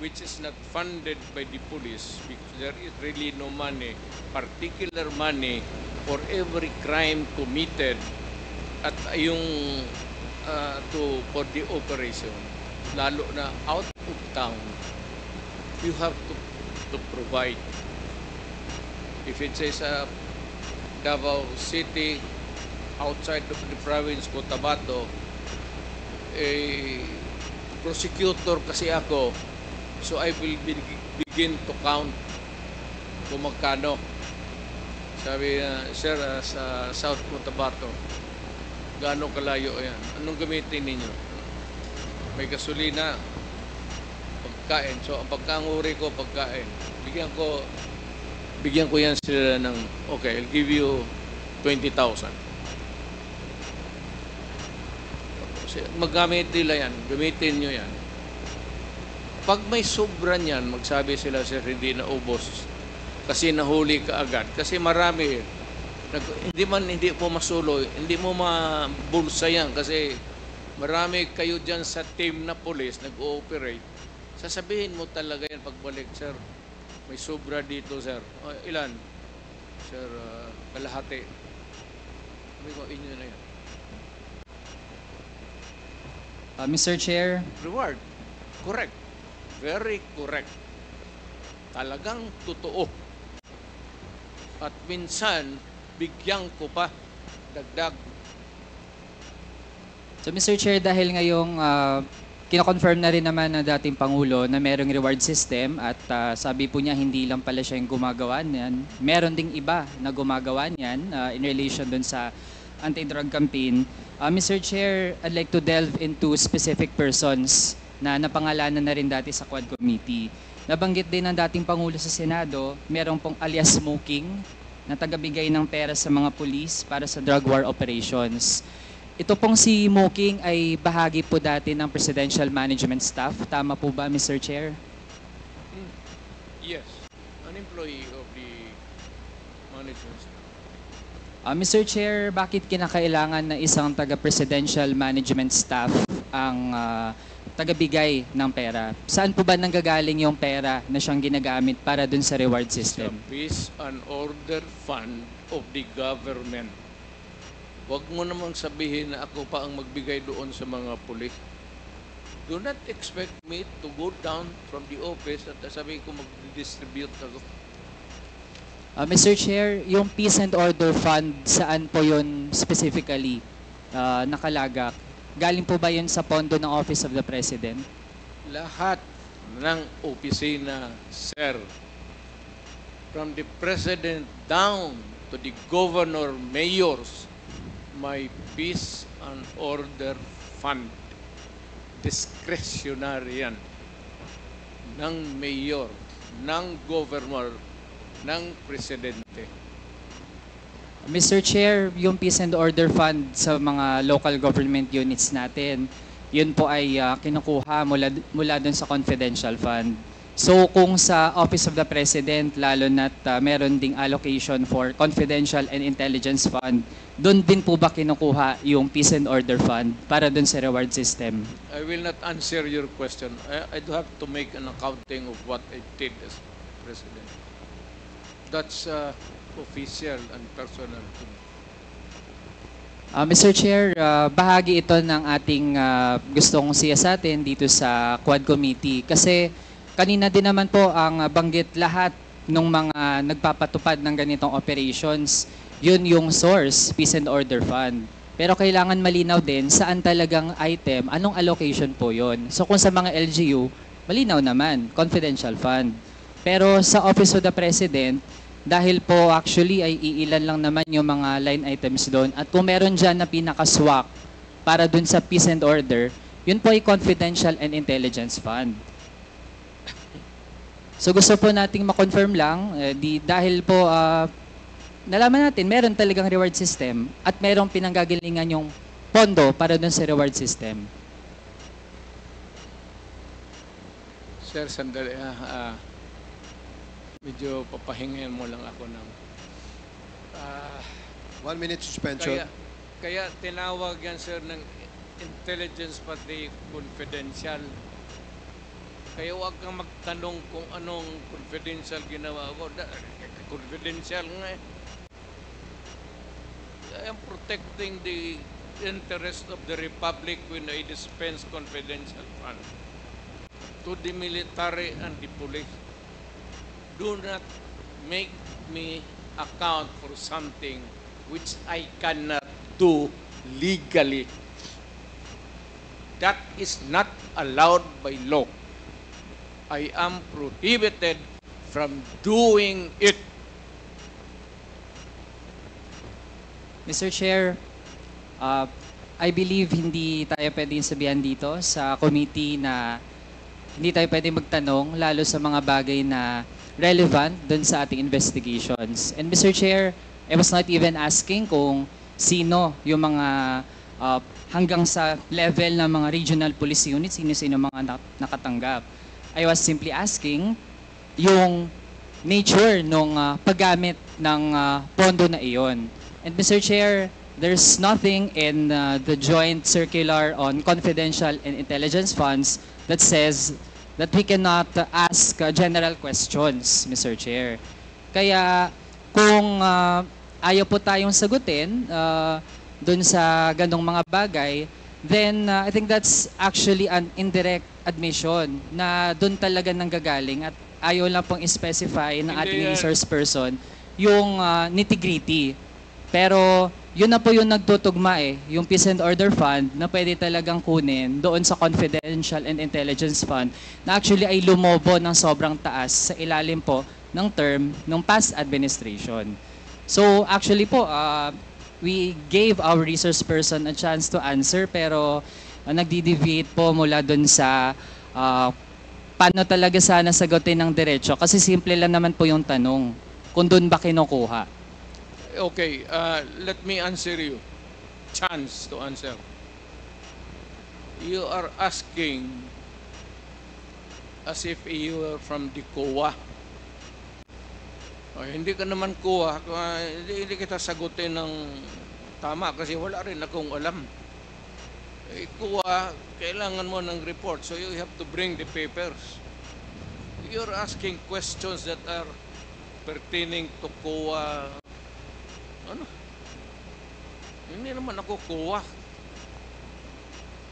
which is not funded by the police because there is really no money, particular money for every crime committed at yung for the operation, lalo na out of town, you have to provide. If it says Davao City, outside of the province, Cotabato, prosecutor kasi ako, so I will begin to count kung magkano. Sabi sir, sa South Cotabato, gaano kalayo yan? Anong gamitin ninyo? May gasolina, pagkain. So, ang pagkanguri ko, pagkain. Bigyan ko yan sila ng, okay, I'll give you 20,000. Maggamit nila yan, gamitin nyo yan. Pag may sobra niyan, magsabi sila, sir, hindi na ubos. Kasi nahuli ka agad. Kasi marami, hindi po masuloy, hindi mo mabulsa yan. Kasi marami kayo dyan sa team na police, nag-ooperate. Sasabihin mo talaga yan pagbalik, sir, may sobra dito, sir. O, ilan? Sir, kalahati. Sabi ko, inyo na yan. Mr. Chair, Reward. Correct. Very correct. Talagang totoo. At minsan, bigyan ko pa dagdag. so Mr. Chair, dahil ngayong kino-confirm na rin naman ng dating Pangulo na merong reward system at sabi po niya hindi lang pala siya yung gumagawa niyan. Meron ding iba na gumagawa niyan in relation dun sa anti-drug campaign. Mr. Chair, I'd like to delve into specific persons na napangalanan na rin dati sa Quad Committee. Nabanggit din ng dating Pangulo sa Senado, merong pong alias Smoking na tagabigay ng pera sa mga pulis para sa drug war operations. Ito pong si Smoking ay bahagi po dati ng Presidential Management Staff. Tama po ba, Mr. Chair? Yes. An employee of the management staff. Mr. Chair, bakit kinakailangan na isang taga-presidential management staff ang tagabigay ng pera? Saan po ba nanggagaling yung pera na siyang ginagamit para dun sa reward The system? Peace and Order Fund of the government. Huwag mo namang sabihin na ako pa ang magbigay doon sa mga pulis. Do not expect me to go down from the office at sabihin ko mag-distribute ako. Mr. Chair, yung Peace and Order Fund, saan po yun specifically nakalagak? Galing po ba yun sa pondo ng Office of the President? Lahat ng opisina, sir, from the President down to the Governor, Mayors, may Peace and Order Fund. Discretionary yan. Ng Mayor, ng Governor, ng Presidente. Mr. Chair, yung Peace and Order Fund sa mga local government units natin, yun po ay kinukuha mula dun sa confidential fund. So kung sa Office of the President, lalo na't meron ding allocation for confidential and intelligence fund, dun din po ba kinukuha yung Peace and Order Fund para dun sa reward system? I will not answer your question. I do have to make an accounting of what I did as President. That's official and personal to me. Mr. Chair, bahagi ito ng ating gustong siyasatin dito sa Quad Committee kasi kanina din naman po ang banggit lahat ng mga nagpapatupad ng ganitong operations. Yun yung source, Peace and Order Fund. Pero kailangan malinaw din saan talagang item, anong allocation po yun. So kung sa mga LGU, malinaw naman, confidential fund. Pero sa Office of the President, dahil po actually ay iilan lang naman yung mga line items doon. At kung meron dyan na pinaka-swak para dun sa Peace and Order, yun po ay Confidential and Intelligence Fund. So gusto po nating ma-confirm lang, dahil po nalaman natin meron talagang reward system at merong pinanggagalingan yung pondo para dun sa reward system. Sir, sandali. Medyo papahingin mo lang ako ng 1 minute suspension. kaya tinawag yan, sir, ng intelligence pati confidential. Kaya huwag kang magtanong kung anong confidential ginawa ko. Confidential nga eh. I am protecting the interest of the Republic when I dispense confidential funds to the military and the police. Do not make me account for something which I cannot do legally. That is not allowed by law. I am prohibited from doing it. Mr. Chair, I believe hindi tayo pwedeng sabihan dito sa committee na hindi tayo pwedeng magtanong lalo sa mga bagay na relevant dun sa ating investigations. And Mr. Chair, I was not even asking kung sino yung mga hanggang sa level ng mga regional police units, sino-sino mga nakatanggap. I was simply asking yung nature ng paggamit ng pondo na iyon. And Mr. Chair, there's nothing in the joint circular on confidential and intelligence funds that says that we cannot ask general questions, Mr. Chair. Kaya kung ayaw po tayong sagutin dun sa ganong mga bagay, then I think that's actually an indirect admission na dun talaga nanggagaling at ayaw lang pong specify ng ating resource person yung nitty-gritty. Pero yun na po yung nagtutugma yung Peace and Order Fund na pwede talagang kunin doon sa Confidential and Intelligence Fund na actually ay lumobo ng sobrang taas sa ilalim po ng term ng past administration. So actually po, we gave our resource person a chance to answer pero nagdi-deviate po mula dun sa paano talaga sana sagutin ng diretso kasi simple lang naman po yung tanong kung dun ba kinukuha. Okay, let me answer you. Chance to answer. You are asking as if you were from the COA. Hindi ka naman COA, hindi kita sagutin ng tama kasi wala rin akong alam. COA, kailangan mo ng report, so you have to bring the papers. You're asking questions that are pertaining to COA. Ano? Hindi naman ako COA.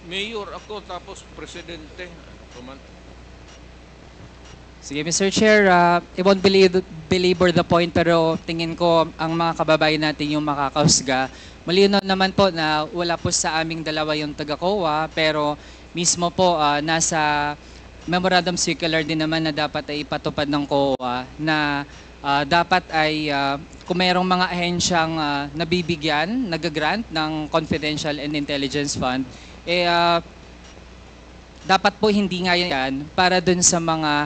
Mayor ako tapos presidente. Sige, Mr. Chair, I won't belabor the point pero tingin ko ang mga kababayan natin yung makakahusga. Malinaw naman po na wala po sa aming dalawa yung taga-COA pero mismo po nasa memorandum circular din naman na dapat ay ipatupad ng COA na dapat ay kung mayroong mga ahensyang nabibigyan, nag-grant ng Confidential and Intelligence Fund, dapat po hindi nga yan para dun sa mga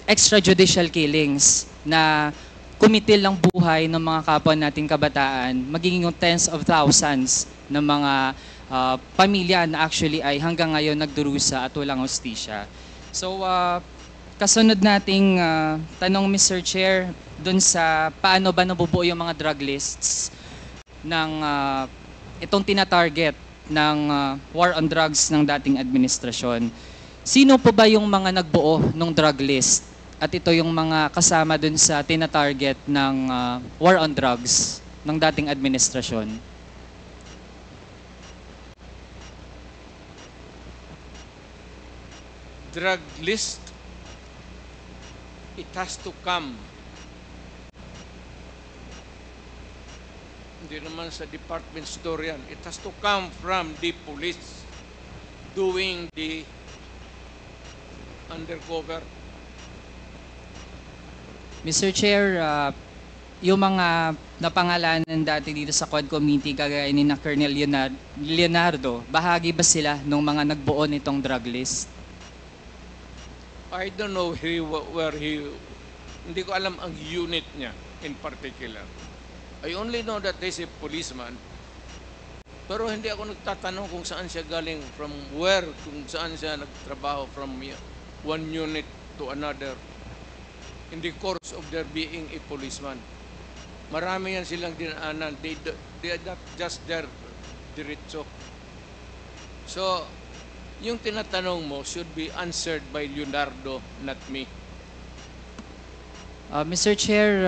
extrajudicial killings na kumitil ng buhay ng mga kapwa nating kabataan, magiging yung tens of thousands ng mga pamilya na actually ay hanggang ngayon nagdurusa at walang hustisya. So, kasunod nating tanong, Mr. Chair, dun sa paano ba nabubuo yung mga drug lists ng itong tina-target ng war on drugs ng dating administrasyon. Sino po ba yung mga nagbuo ng drug list? At ito yung mga kasama dun sa tina-target ng war on drugs ng dating administrasyon. Drug list, it has to come. Hindi naman sa department store yan. It has to come from the police doing the undercover. Mr. Chair, yung mga napangalanan dati dito sa Quad Committee kagaya ni na Colonel Leonardo, bahagi ba sila ng mga nagbuo nitong drug list? I don't know where he, hindi ko alam ang unit niya in particular. I only know that he's a policeman. Pero hindi ako nagtatanong kung saan siya galing, from where, kung saan siya nagtrabaho from one unit to another in the course of their being a policeman. Marami yan silang dinaanan. They are not just there diretso. So, yung tinatanong mo should be answered by Leonardo, not me. Mr. Chair,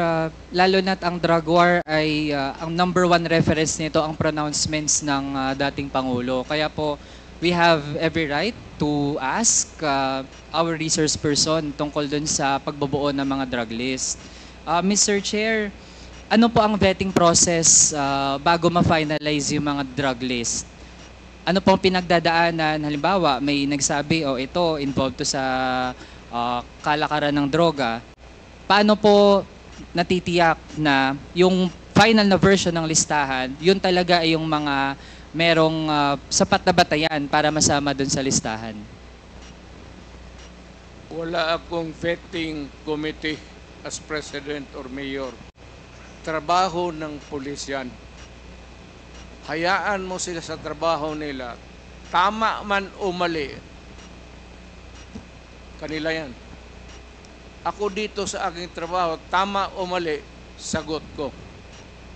lalo na't ang drug war ay ang number one reference nito ang pronouncements ng dating Pangulo. Kaya po, we have every right to ask our resource person tungkol dun sa pagbubuo ng mga drug list. Mr. Chair, ano po ang vetting process bago ma-finalize yung mga drug list? Ano pong pinagdadaanan? Halimbawa, may nagsabi, ito, involved to sa kalakaran ng droga. Paano po natitiyak na yung final na version ng listahan, yun talaga ay yung mga merong sapat na batayan para masama dun sa listahan? Wala akong vetting committee as president or mayor. Trabaho ng pulis yan. Hayaan mo sila sa trabaho nila. Tama man o mali, kanila yan. Ako dito sa aking trabaho, tama o mali, sagot ko.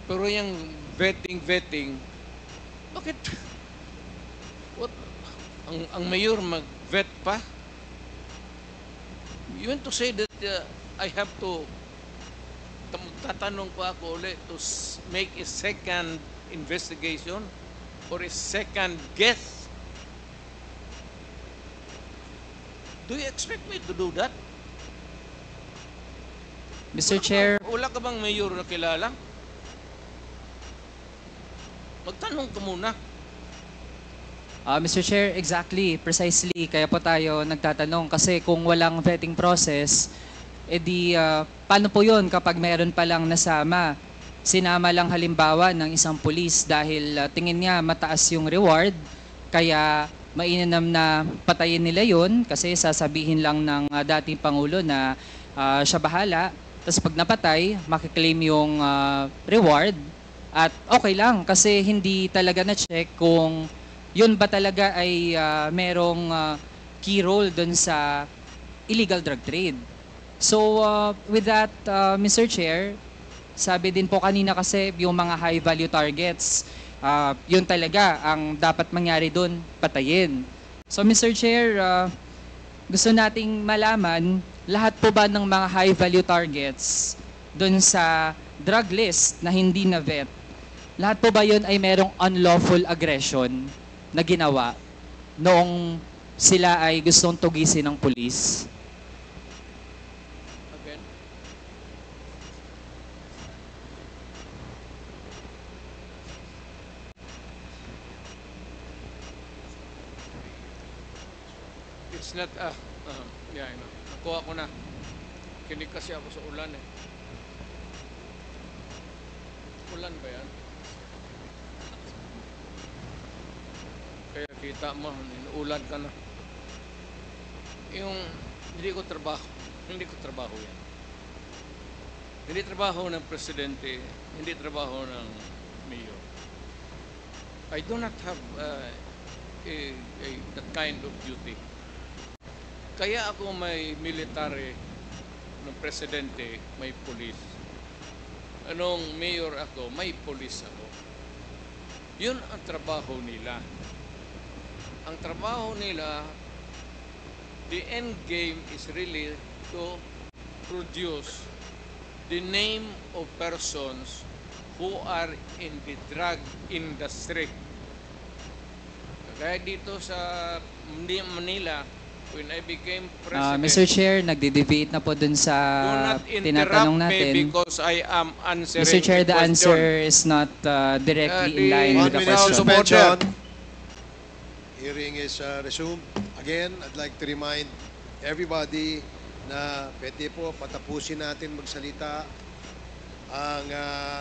Pero yung vetting, bakit? What? Ang mayor mag-vet pa? You want to say that I have to, tatanong pa ako ulit to make a second investigation or a second guess? Do you expect me to do that? Mr. Chair, Wala ka bang mayor na kilala? Magtanong ka muna. Mr. Chair, exactly, precisely. Kaya po tayo nagtatanong kasi kung walang vetting process, paano po yun kapag meron palang nasama? Sinama lang halimbawa ng isang pulis dahil tingin niya mataas yung reward, kaya mainam na patayin nila yun kasi sasabihin lang ng dating Pangulo na siya bahala. Tapos pag napatay, makiklaim yung reward at okay lang kasi hindi talaga na-check kung yun ba talaga ay merong key role dun sa illegal drug trade. So with that, Mr. Chair, sabi din po kanina kasi yung mga high value targets, yun talaga ang dapat mangyari dun, patayin. So Mr. Chair, gusto nating malaman, lahat po ba ng mga high value targets dun sa drug list na hindi na vet, lahat po ba yun ay merong unlawful aggression na ginawa noong sila ay gustong tugisin ng pulis? Again? It's not, yeah, I know. Nakuha ko na. Kinig kasi ako sa ulan eh. Ulan ba yan? Kaya kita mo, ulan ka na. Yung hindi ko trabaho yan. Hindi trabaho ng presidente, hindi trabaho ng mayor. I do not have that kind of duty. Kaya ako may military ng presidente, may police. Anong mayor ako, may police ako. Yun ang trabaho nila. Ang trabaho nila, the end game is really to produce the name of persons who are in the drug industry. Kaya dito sa Manila, when I became president, Mr. Chair, nagde-debate na po dun sa do not tinatanong interrupt me natin. because I am answering Mr. Chair, the the question. answer is not directly in line 1 with the minute question. suspension. Hearing is resumed. Again, I'd like to remind everybody na pwede po patapusin natin magsalita ang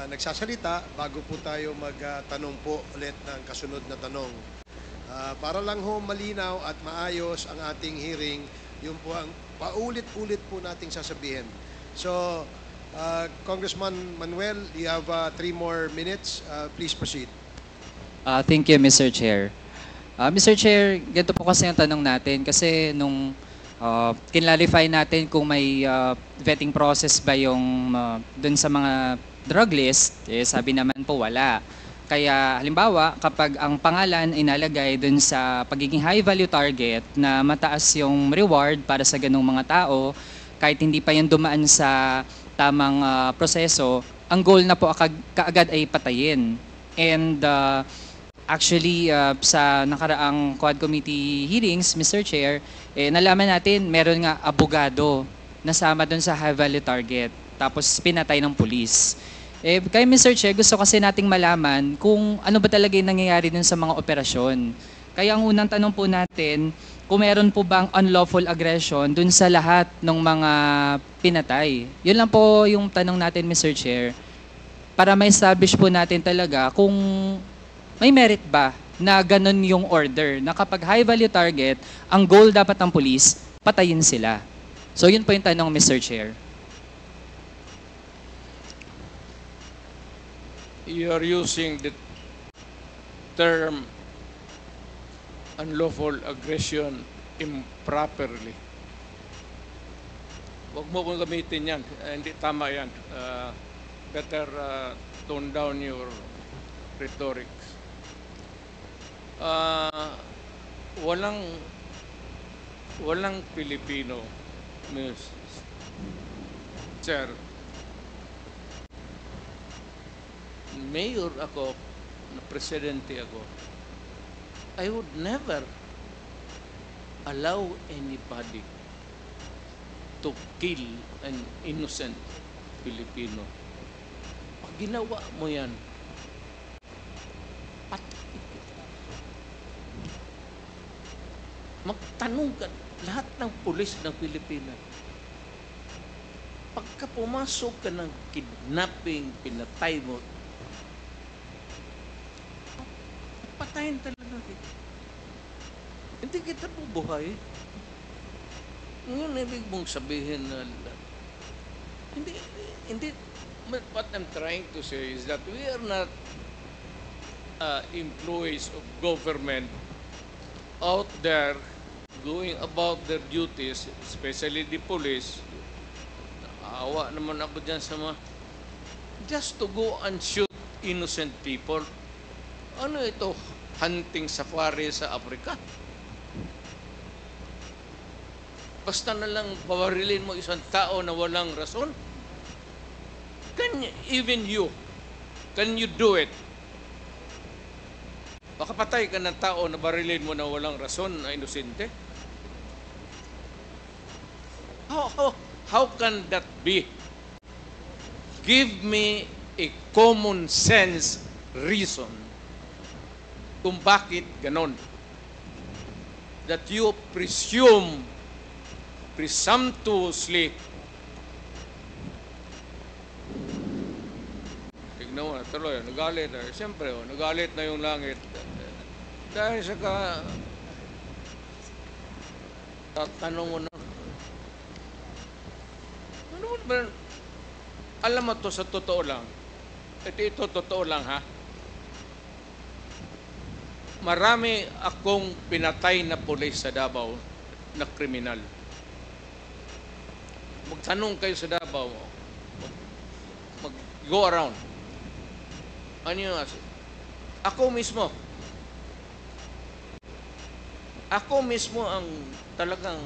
nagsasalita bago po tayo magtanong po ulit ng kasunod na tanong. Para lang ho malinaw at maayos ang ating hearing, yun po ang paulit-ulit po nating sasabihin. So, Congressman Manuel, you have 3 more minutes. Please proceed. Thank you, Mr. Chair. Mr. Chair, ganito po kasi ang tanong natin kasi nung kinlarify natin kung may vetting process ba yung dun sa mga drug list, sabi naman po wala. Kaya halimbawa, kapag ang pangalan ay nalagay dun sa pagiging high value target na mataas yung reward para sa ganung mga tao, kahit hindi pa yan dumaan sa tamang proseso, ang goal na po kaagad ay patayin. And actually, sa nakaraang Quad Committee hearings, Mr. Chair, nalaman natin meron nga abogado nasama dun sa high value target, tapos pinatay ng pulis. Kaya Mr. Chair, gusto kasi nating malaman kung ano ba talaga yung nangyayari dun sa mga operasyon. Kaya ang unang tanong po natin, kung meron po bang unlawful aggression dun sa lahat ng mga pinatay. Yun lang po yung tanong natin, Mr. Chair, para ma-establish po natin talaga kung may merit ba na ganun yung order, na kapag high value target, ang goal dapat ng police, patayin sila. So yun po yung tanong, Mr. Chair. You are using the term unlawful aggression improperly. Huwag mo kong gamitin yan. Hindi tama yan. Better tone down your rhetorics. Walang Pilipino, Ms. Sir. Mayor ako, na presidente ako, I would never allow anybody to kill an innocent Filipino. Pag ginawa mo yan, magtanong ka lahat ng pulis ng Pilipinas. Pagka pumasok ka ng kidnapping, pinatay mo, patayin talaga kita. Hindi kita bubuhay. Ngayon, ibig mong sabihin na hindi, what I'm trying to say is that we are not employees of government out there going about their duties, especially the police. Naawa naman ako dyan sa mga, just to go and shoot innocent people. Ano ito? Hunting safari sa Africa? Basta na lang babarilin mo isang tao na walang rason? Even you, can you do it? Baka patay ka ng tao na barilin mo na walang rason, na inosente? How can that be? Give me a common sense reason kung bakit ganon. That you presumptuously, tignan mo, tuloy, nagalit. Siyempre, nagalit na yung langit. Dahil sa tatanong mo na, ano ba, alam mo to sa totoo lang, ito totoo lang ha, marami akong pinatay na pulis sa Davao na kriminal. Magtanong kayo sa Davao, mag-go around. Ano yung ako mismo ang talagang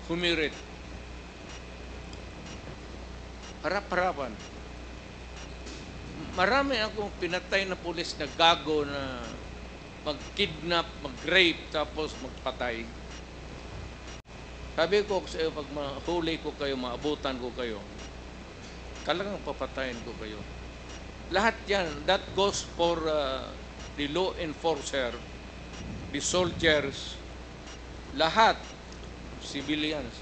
humirit. Harap-harapan. Marami akong pinatay na pulis na gago na mag-kidnap, mag-rape, tapos magpatay. Sabi ko sa iyo, pag mahuli ko kayo, maabutan ko kayo, talagang papatayin ko kayo. Lahat yan, that goes for the law enforcer, the soldiers, lahat, civilians.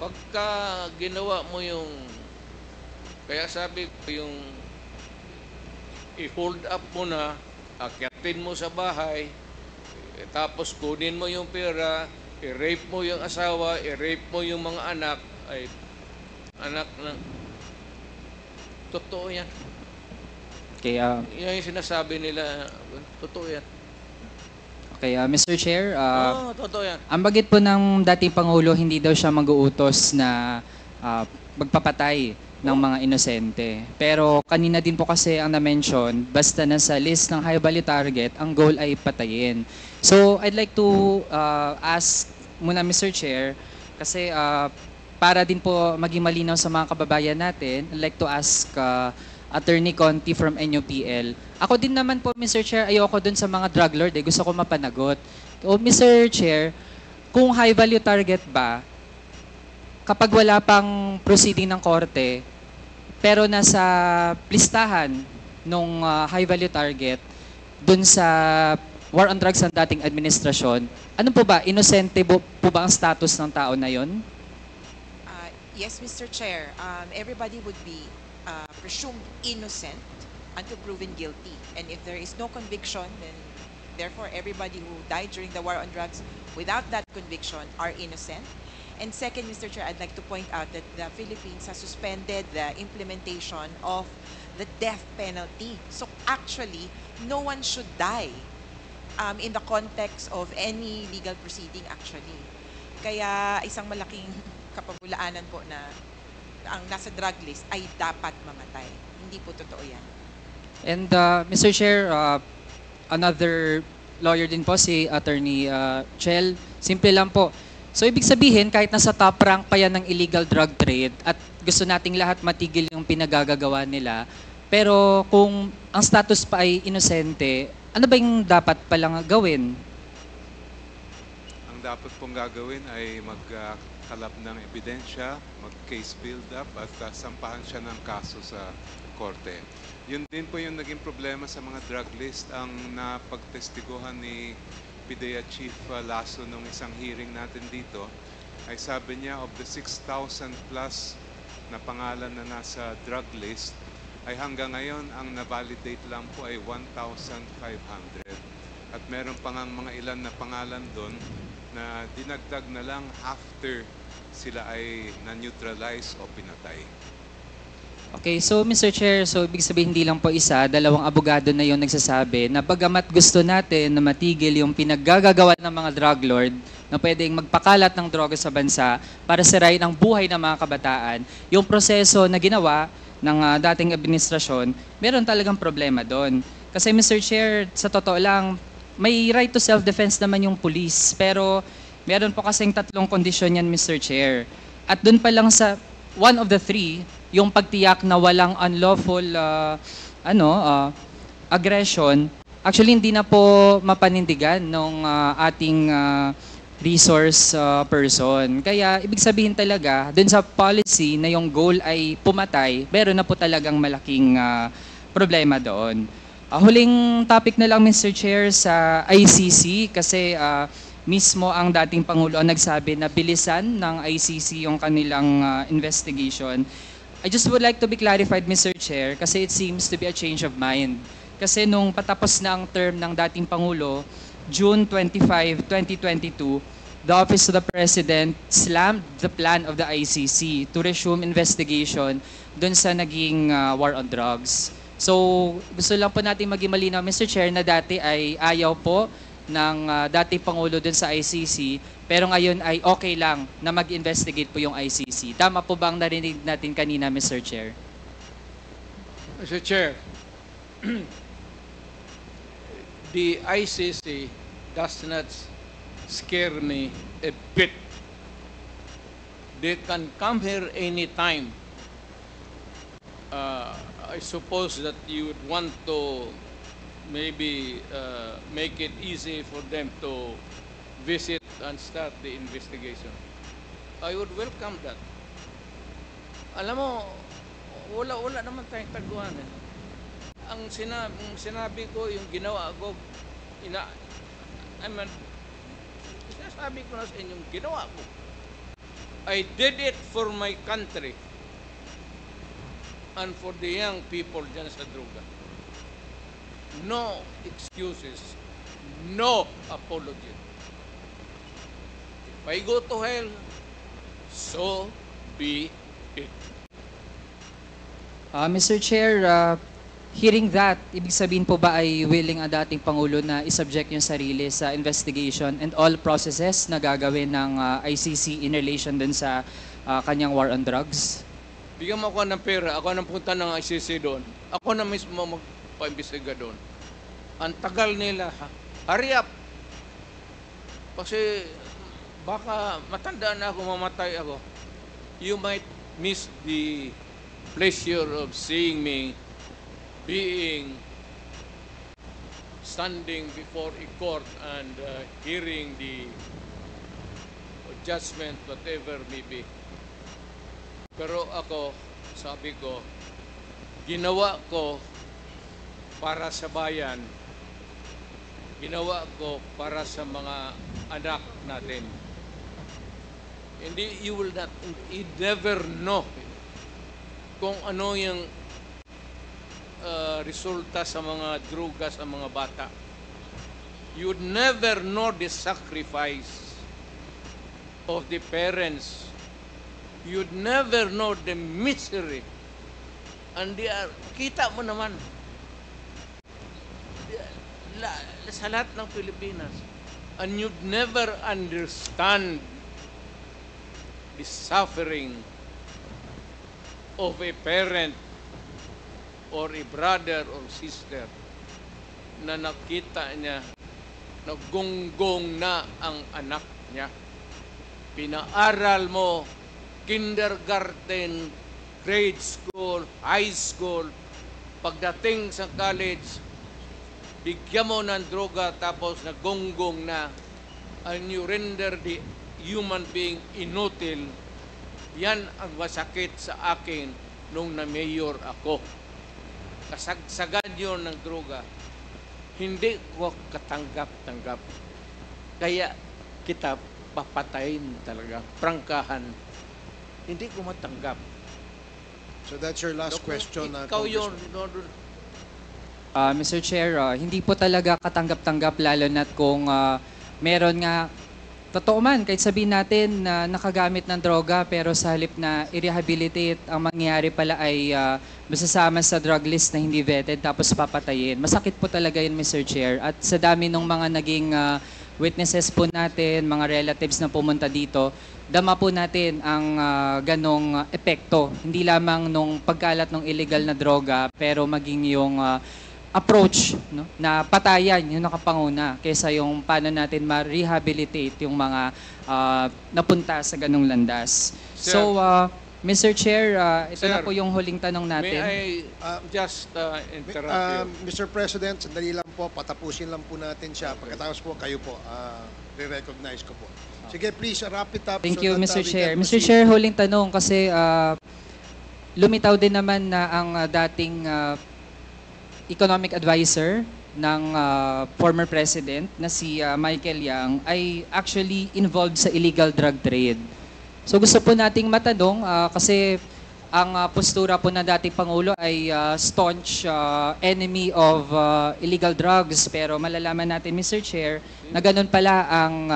Pagka ginawa mo yung, kaya sabi ko yung i-hold up mo na, akyatin mo sa bahay, tapos kunin mo yung pera, i-rape mo yung asawa, i-rape mo yung mga anak, ay anak ng totoo yan. Kaya Yan yung sinasabi nila, totoo yan. kaya Mr. Chair, Totoo yan. ang bagit po ng dating Pangulo, hindi daw siya mag-uutos na magpapatay ng mga inosente. Pero kanina din po kasi ang na-mention, basta nasa list ng high value target, ang goal ay patayin. So I'd like to ask muna Mr. Chair, kasi para din po maging malinaw sa mga kababayan natin, I'd like to ask Attorney Conti from NUPL. Ako din naman po, Mr. Chair, ayoko dun sa mga drug lord. Gusto ko mapanagot. O Mr. Chair, kung high value target ba, kapag wala pang proceeding ng korte, pero nasa listahan ng high value target, dun sa war on drugs ng dating administrasyon, ano po ba, inosente po ba ang status ng tao na yon? Yes, Mr. Chair. Everybody would be presumed innocent until proven guilty. And if there is no conviction, then therefore everybody who died during the war on drugs without that conviction are innocent. And second, Mr. Chair, I'd like to point out that the Philippines has suspended the implementation of the death penalty. So actually, no one should die in the context of any legal proceeding actually. Kaya isang malaking kapabulaanan po na ang nasa drug list ay dapat mamatay. Hindi po totoo yan. And Mr. Chair, another lawyer din po, si Attorney Chel. Simple lang po. So ibig sabihin, kahit nasa top rank pa yan ng illegal drug trade at gusto nating lahat matigil yung pinagagagawa nila, pero kung ang status pa ay inosente, ano ba yung dapat palang gawin? Ang dapat pong gagawin ay magkalap ng ebidensya, mag-case build-up at sampahan siya ng kaso sa korte. Yun din po yung naging problema sa mga drug list ang napagtestiguhan ni PIDEA Chief Lasso nung isang hearing natin dito, ay sabi niya of the 6,000 plus na pangalan na nasa drug list, ay hanggang ngayon ang na-validate lang po ay 1,500. At meron pang mga ilan na pangalan doon na dinagdag na lang after sila ay na-neutralize o pinatay. Okay, so Mr. Chair, so ibig sabihin hindi lang po isa, dalawang abogado na yung nagsasabi na bagamat gusto natin na matigil yung pinaggagawa ng mga drug lord na pwedeng magpakalat ng droga sa bansa para sirain ang buhay ng mga kabataan, yung proseso na ginawa ng dating administrasyon, meron talagang problema doon. Kasi Mr. Chair, sa totoo lang, may right to self-defense naman yung police, pero meron po kasing tatlong kondisyon yan, Mr. Chair. At doon pa lang sa one of the three, yung pagtiyak na walang unlawful aggression, actually hindi na po mapanindigan ng ating resource person. Kaya ibig sabihin talaga, dun sa policy na yung goal ay pumatay, meron na po talagang malaking problema doon. Huling topic na lang, Mr. Chair, sa ICC kasi mismo ang dating Pangulo ang nagsabi na bilisan ng ICC yung kanilang investigation. I just would like to be clarified, Mr. Chair, kasi it seems to be a change of mind. Kasi nung patapos na ang term ng dating Pangulo, June 25, 2022, the Office of the President slammed the plan of the ICC to resume investigation dun sa naging war on drugs. So, gusto lang po natin maging malinaw, Mr. Chair, na dati ay ayaw po ng dating Pangulo dun sa ICC, pero ngayon ay okay lang na mag-investigate po yung ICC. Tama po ba ang narinig natin kanina, Mr. Chair? Mr. Chair, the ICC does not scare me a bit. They can come here anytime. I suppose that you would want to maybe make it easy for them to visit and start the investigation. I would welcome that. Alam mo, wala naman tayong taguan. Ang sinabi ko, yung ginawa ko, sinasabi ko na sa inyo, yung ginawa ko. I did it for my country and for the young people dyan sa droga. No excuses, no apology. If I go to hell, so be it. Mr. Chair, hearing that, ibig sabihin po ba ay willing ang dating Pangulo na isubject yung sarili sa investigation and all processes na gagawin ng ICC in relation dun sa kanyang war on drugs? bigyan mo ako ng pera, ako nang punta ng ICC doon. Ako na mismo magpa-imbestiga doon. Ang tagal nila, hurry up! Kasi baka matanda na ako, mamatay ako. You might miss the pleasure of seeing me standing before a court and hearing the judgment, whatever may be. Pero ako, sabi ko, ginawa ko para sa bayan, ginawa ko para sa mga anak natin. Hindi, you never know kung ano yung resulta sa mga droga sa mga bata. You'd never know the sacrifice of the parents. You'd never know the misery. And kita mo naman, sa lahat ng Pilipinas. And you'd never understand the suffering of a parent or a brother or sister na nakita niya naggunggong na ang anak niya. Pinaaral mo, kindergarten, grade school, high school, pagdating sa college, bigyan mo ng droga tapos nagunggong na, and you render the human being inutil. Yan ang masakit sa akin nung na-mayor ako. Kasagsagan yun ng droga. Hindi ko katanggap-tanggap. Kaya kita papatayin talaga. Prangkahan. Hindi ko matanggap. So that's your last question. Ikaw yun. Mr. Chair, hindi po talaga katanggap-tanggap lalo na't kung meron nga, totoo man, kahit sabihin natin na nakagamit ng droga pero sa halip na i-rehabilitate, ang mangyayari pala ay masasama sa drug list na hindi vetted tapos papatayin. Masakit po talaga yun, Mr. Chair. At sa dami ng mga naging witnesses po natin, mga relatives na pumunta dito, dama po natin ang ganong epekto. Hindi lamang nung pagkalat ng illegal na droga pero maging yung approach, no, na patayan yung nakapanguna kaysa yung paano natin ma-rehabilitate yung mga napunta sa ganong landas. Sir, So, Mr. Chair, ito Sir, na po yung huling tanong natin. May I just interrupt you? Mr. President, sandali lang po, patapusin lang po natin siya. Pagkatapos po, kayo po, re-recognize ko po. Sige, please, wrap it up. Thank so you, that, Mr. we Chair. can Mr. proceed. Chair, huling tanong kasi lumitaw din naman na ang dating economic advisor ng former president na si Michael Yang ay actually involved sa illegal drug trade. So gusto po nating matanong kasi ang postura po ng dating Pangulo ay staunch enemy of illegal drugs, pero malalaman natin, Mr. Chair, na ganun pala ang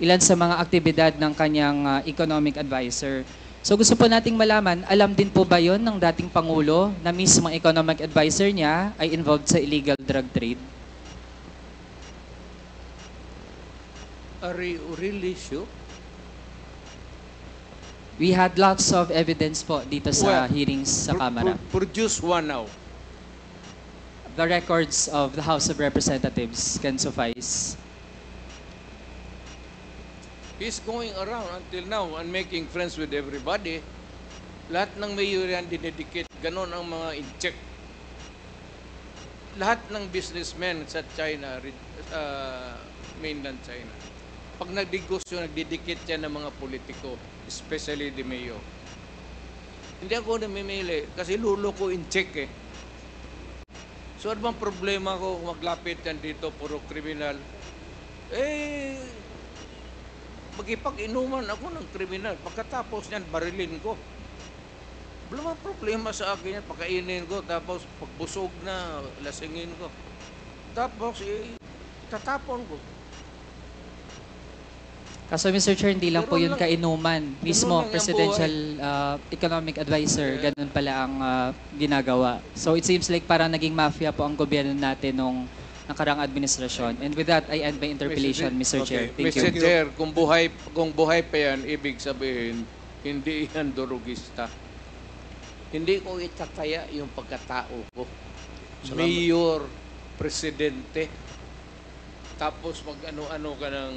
ilan sa mga aktibidad ng kanyang economic advisor. So gusto po nating malaman, alam din po ba yon ng dating Pangulo na mismo ang economic advisor niya ay involved sa illegal drug trade? Are you really sure? We had lots of evidence po dito sa Well, hearings sa Kamara. Produce one now. The records of the House of Representatives can suffice. He's going around until now and making friends with everybody. Lahat ng mayor yan dinedicate. Ganon ang mga in-check. Lahat ng businessmen sa China, mainland China, pag nagdigosyo, nagdidikit yan ng mga politiko, especially the mayor. Hindi ako namimili kasi lulo ko in-check eh. So ano bang problema ko kung maglapit yan dito, puro kriminal? Magipag-inuman ako ng kriminal. Pagkatapos niyan, barilin ko. Wala mang problema sa akin yan. Pakainin ko, tapos pagbusog na, lasingin ko. Tapos, tatapon ko. Kaso Mr. Chair, hindi lang po Ganun yun lang- kainuman. Mismo, lang yung presidential economic advisor, ganun pala ang ginagawa. So it seems like parang naging mafia po ang gobyerno natin nung nakarang administrasyon. And with that, I end my interpellation, Mr. Chair. Thank Mr. you. Chair, kung buhay pa yan, ibig sabihin, hindi yan durugista. Hindi ko itataya yung pagkatao ko. Salamat. Mayor, presidente, tapos mag-ano-ano ka ng,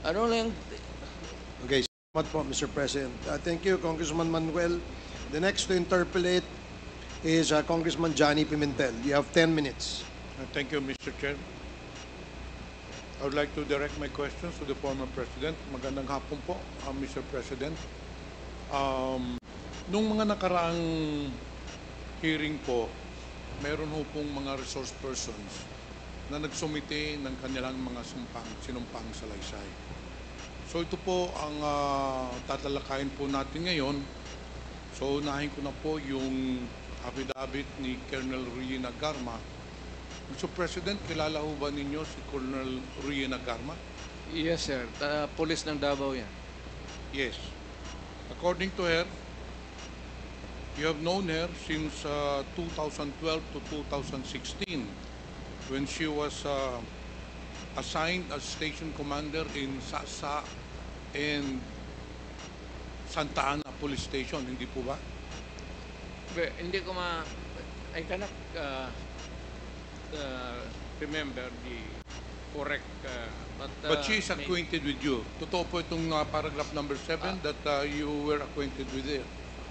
ano lang, Okay, salamat po, Mr. President. Thank you, Congressman Manuel. The next to interpolate is Congressman Johnny Pimentel. You have 10 minutes. Thank you, Mr. Chair. I would like to direct my questions to the former President. Magandang hapon po, Mr. President. Nung mga nakaraang hearing po, meron ho pong mga resource persons na nagsumite ng kanilang mga sinumpang salaysay. So ito po ang tatalakayin po natin ngayon. So unahin ko na po yung affidavit ni Colonel Ruyena Garma. Mr. President, kilala ho ba ninyo si Colonel Ruyena Garma? yes sir, pulis ng Davao yan. Yes. According to her, you have known her since 2012 to 2016 when she was assigned as station commander in Sasa and Santa Ana Police Station, hindi po ba? Hindi ko I cannot remember the correct, But she is acquainted with you. Totoo po itong paragraph number 7 that you were acquainted with her.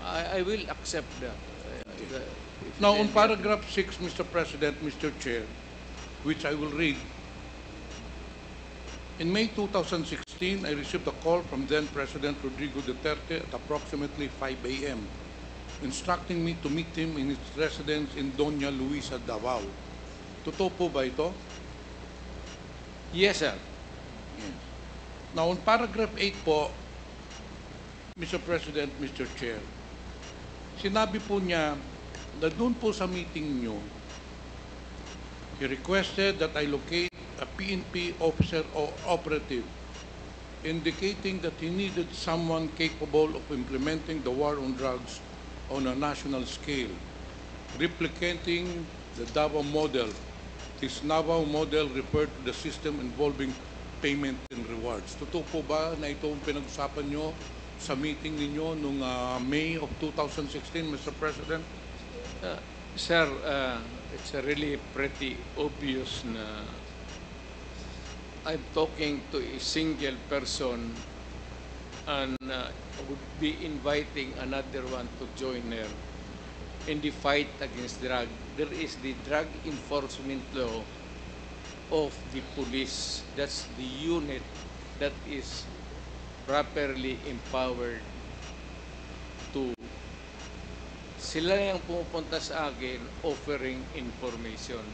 I will accept that. Now, on paragraph 6, Mr. President, Mr. Chair, which I will read. In May 2016, I received a call from then-President Rodrigo Duterte at approximately 5 a.m., instructing me to meet him in his residence in Doña Luisa, Davao. Totoo po ba ito? Yes, sir. Yes. Now, on paragraph 8 po, Mr. President, Mr. Chair, sinabi po niya na doon po sa meeting niyo, he requested that I locate a PNP officer or operative, indicating that he needed someone capable of implementing the war on drugs on a national scale, replicating the Davao model. This Davao model referred to the system involving payment and rewards. Totoo po ba na ito ang pinag-usapan nyo sa meeting ninyo noong May of 2016, Mr. President? Sir, it's really pretty obvious na I'm talking to a single person and would be inviting another one to join her in the fight against drug. There is the drug enforcement law of the police. That's the unit that is properly empowered to sila yung pumupunta sa akin offering information.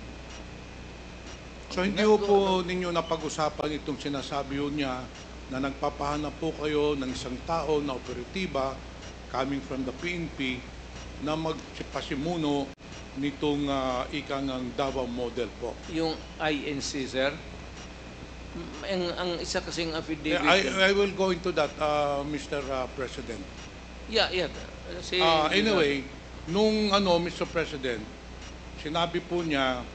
So hindi po ninyo napag-usapan itong sinasabi niya na nagpapahanap po kayo ng isang tao na operatiba coming from the PNP na magpasimuno nitong ikang Davao model po. Yung INC, sir, ang isa kasing affidavit. I will go into that, Mr. President. Yeah. Anyway, nung Mr. President, sinabi po niya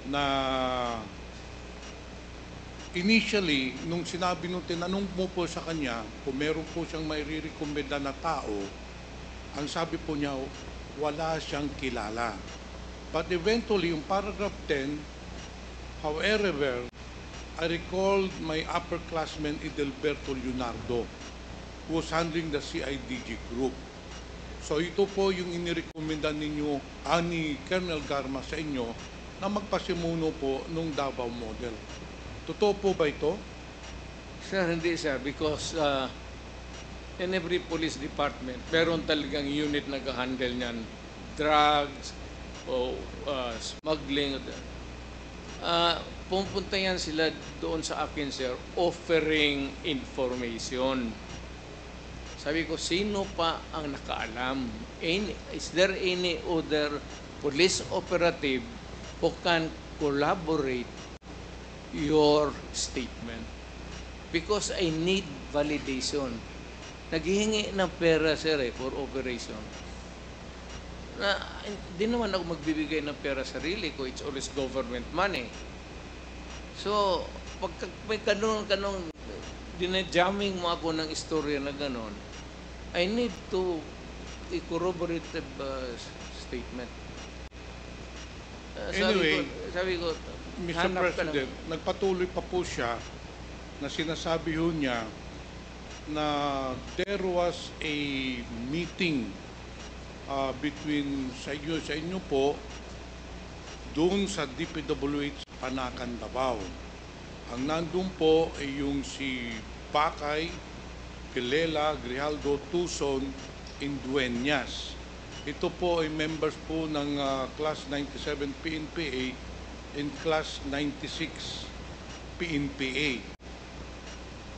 na initially, nung tinanong mo po sa kanya kung meron po siyang may re-recommenda na tao, ang sabi po niya, wala siyang kilala. But eventually, yung paragraph 10, however, I recalled my upperclassman Edelberto Leonardo, who was handling the CIDG group. So ito po yung inirekomenda ninyo, ni Colonel Garma sa inyo, na magpasimuno po nung Davao model. Totoo po ba ito? Sir, hindi sir, because in every police department, meron talagang unit na nag-handle niyan. Drugs, o smuggling. Pupunta yan sila doon sa akin, sir, offering information. Sabi ko, sino pa ang nakaalam? Is there any other police operative who can collaborate your statement? Because I need validation. Naghihingi ng pera, sir, for operation. Hindi naman ako magbibigay ng pera sarili ko. It's always government money. So, pag may kanong dinajaming mo ako ng istorya na ganon, I need to corroborative statement. Anyway, sabi ko, Mr. hanap ka ng- President, nagpatuloy pa po siya na sinasabi ho niya na there was a meeting between sa inyo po doon sa DPWH Panakan, Davao. Ang nandun po ay yung si Bakay, Pilela, Grijaldo, Tuson, Indueñas. Ito po ay members po ng Class 97 PNPA and Class 96 PNPA.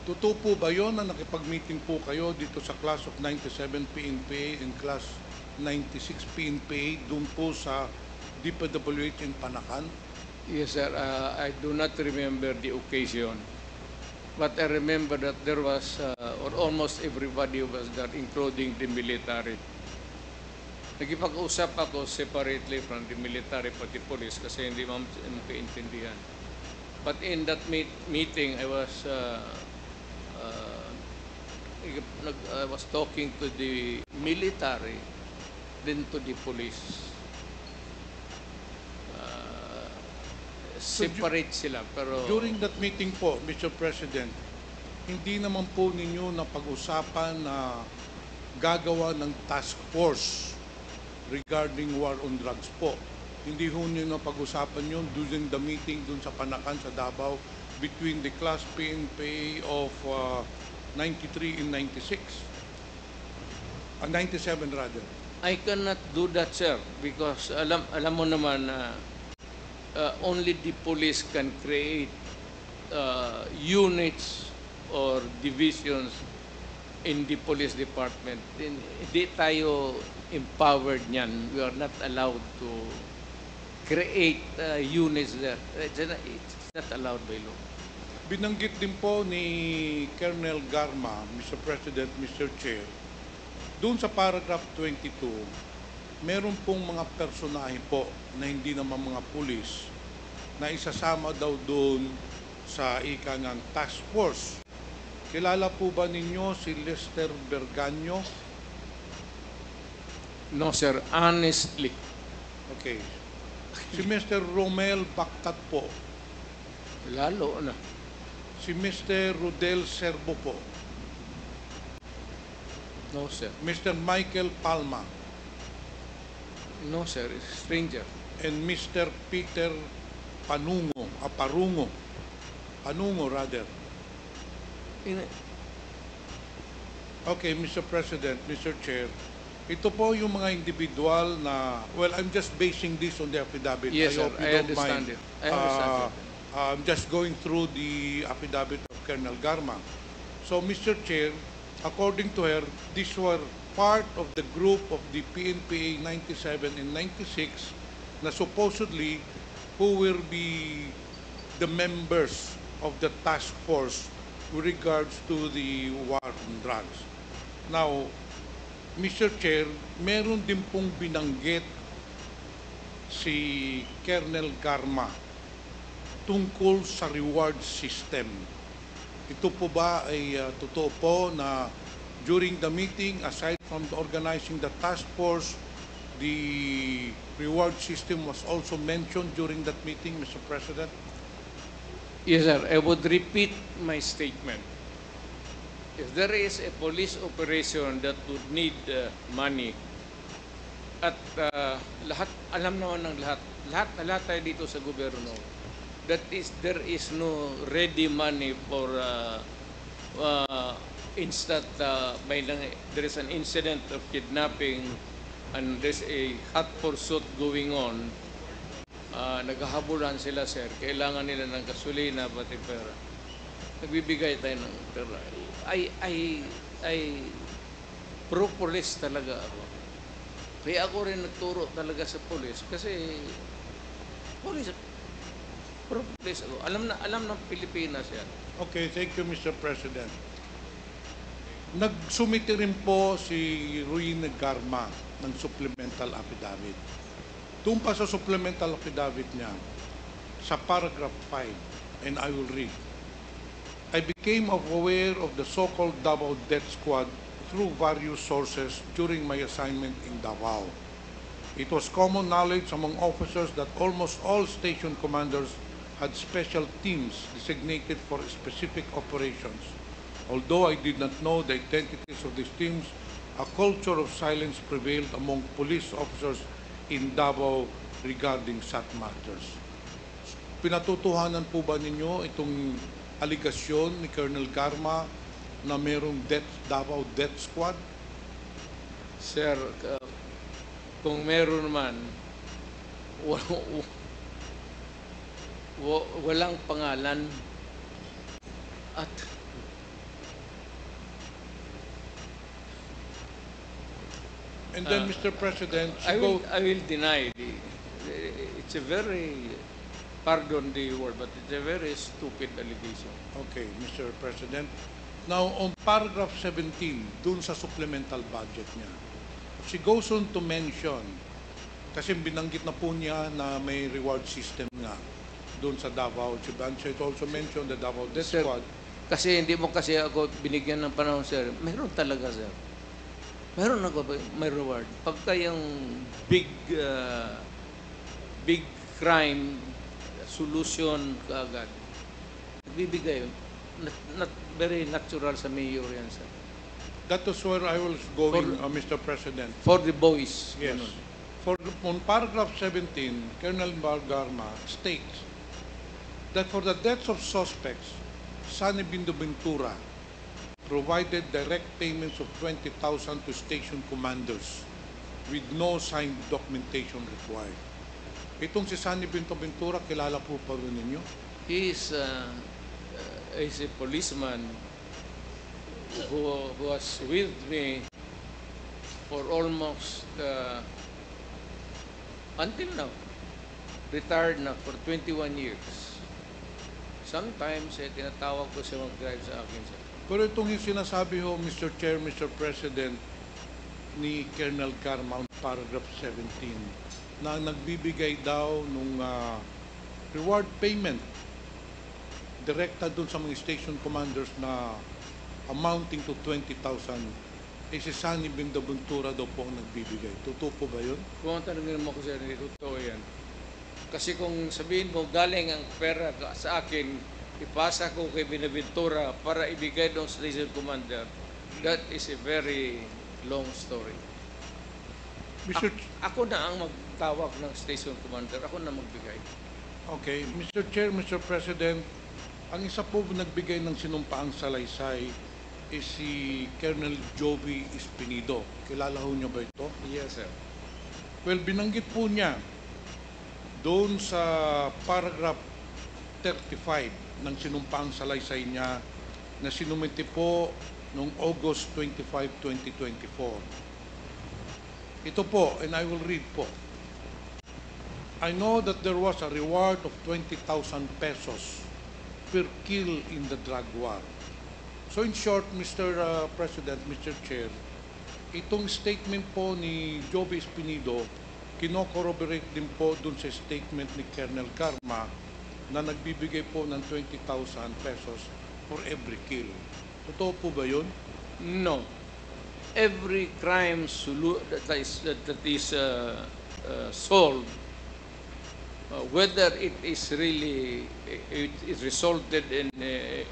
Totoo po ba yun na nakipag-meeting po kayo dito sa Class of 97 PNPA and Class 96 PNPA doon po sa DPWH in Panakan? Yes, sir. I do not remember the occasion. But I remember that there was, or almost everybody was there, including the military. Nagipag-usap ako separately from the military pati police kasi hindi magkaintindihan. But in that meeting, I was talking to the military, then to the police. Separate sila, pero... During that meeting po, Mr. President, hindi naman po ninyo napag-usapan na gagawa ng task force regarding war on drugs po. Hindi ho nyo napag-usapan yun during the meeting dun sa Panakan, sa Davao, between the Class PNPA of 93 and 96. 97 rather. I cannot do that, sir, because alam mo naman na only the police can create units or divisions in the police department. Hindi tayo empowered niyan. We are not allowed to create units there. It's not allowed by law. Binanggit din po ni Colonel Garma, Mr. President, Mr. Chair, doon sa paragraph 22, meron pong mga personahe po na hindi naman mga pulis na isasama daw doon sa ikangang task force. Kilala po ba ninyo si Lester Berganyo? No, sir. Honestly. Okay. Si Mr. Romel Bactat po. Lalo na. Si Mr. Rodel Serbo po. No, sir. Mr. Michael Palma. No, sir. It's stranger. And Mr. Peter Panungo, Parungo. Panungo rather. Okay, Mr. President, Mr. Chair, ito po yung mga individual na, well, I'm just basing this on the affidavit. Yes, sir. hope you I don't understand mind. it. I understand it. I'm just going through the affidavit of Colonel Garma. So, Mr. Chair, according to her, these were part of the group of the PNPA 97 and 96 na supposedly who will be the members of the task force with regards to the war on drugs. Now, Mr. Chair, meron din pong binanggit si Colonel Garma tungkol sa reward system. Ito po ba ay totoo po na during the meeting, aside from organizing the task force, the reward system was also mentioned during that meeting, Mr. President? Yes, sir. I would repeat my statement. If there is a police operation that would need money, at lahat, alam naman ng lahat tayo dito sa gobyerno, there is no ready money for instant, there is an incident of kidnapping and there's a hot pursuit going on, naghahabulan sila, sir. Kailangan nila ng gasolina, pati pera. Nagbibigay tayo ng pera. I pro-police talaga ako. Kaya ako rin nagturo talaga sa police kasi pro-police ako. Alam ng Pilipinas yan. Okay, thank you, Mr. President. Nagsumiti rin po si Ruin Garma ng supplemental affidavit. Doon pa sa supplemental affidavit niya, sa paragraph 5, and I will read. I became aware of the so-called Davao Death Squad through various sources during my assignment in Davao. It was common knowledge among officers that almost all station commanders had special teams designated for specific operations. Although I did not know the identities of these teams, a culture of silence prevailed among police officers in Davao regarding such matters. Pinatutuhanan po ba ninyo itong aligasyon ni Colonel Garma na mayroong Davao Death Squad? Sir, kung meron man, walang pangalan at And then, Mr. President, I will deny it's a very, pardon the word, but it's a very stupid allegation. Okay, Mr. President. Now, on paragraph 17, dun sa supplemental budget niya, she goes on to mention, kasi binanggit na po niya na may reward system nga dun sa Davao. She also mentioned the Davao Death Sir, Squad. kasi hindi mo kasi ako binigyan ng panahon, sir. Meron talaga, sir. Meron ako, may reward. Pagka yung big crime solution kaagad, bibigay. Not very natural sa mayor yan, sir. That is where I was going, Mr. President. For the boys. Yes. Ganun. On paragraph 17, Colonel Garma states that for the deaths of suspects, Sunny Bindoventura provided direct payments of 20,000 to station commanders with no signed documentation required. Itong si Sunny Bindoventura, kilala po pa rin ninyo? He is a policeman who was with me for almost until now, retired na for 21 years. Sometimes, tinatawag ko siya mag-drive sa akin, sir. Pero itong yung sinasabi ho, Mr. Chair, Mr. President, ni Colonel Garma, paragraph 17, na nagbibigay daw nung reward payment direkta dun sa mga station commanders na amounting to 20,000, si Sunny Bindoventura daw po ang nagbibigay. Totoo po ba yun? Kung ang tanongin mo ko, sir, hindi totoo yan. Kasi kung sabihin mo, galing ang pera sa akin, ipasa ko kay Bindoventura para ibigay doon sa station commander, that is a very long story. Ako na ang magtawag ng station commander, ako na magbigay. Okay. Mr. Chair, Mr. President, ang isa po nagbigay ng sinumpaang salaysay is si Colonel Joby Espinido. Kilala ho niyo ba ito? Yes, sir. Well, binanggit po niya doon sa paragraph 35 ng sinumpaang salaysay niya na sinumiti po noong August 25, 2024. Ito po, and I will read po. I know that there was a reward of 20,000 pesos per kill in the drug war. So in short, Mr. President, Mr. Chair, itong statement po ni Joby Espinido, kino-corroborate din po dun sa statement ni Colonel Garma na nagbibigay po ng 20,000 pesos for every kill. Totoo po ba yun? No. Every crime that is solved, whether it is really it resulted in a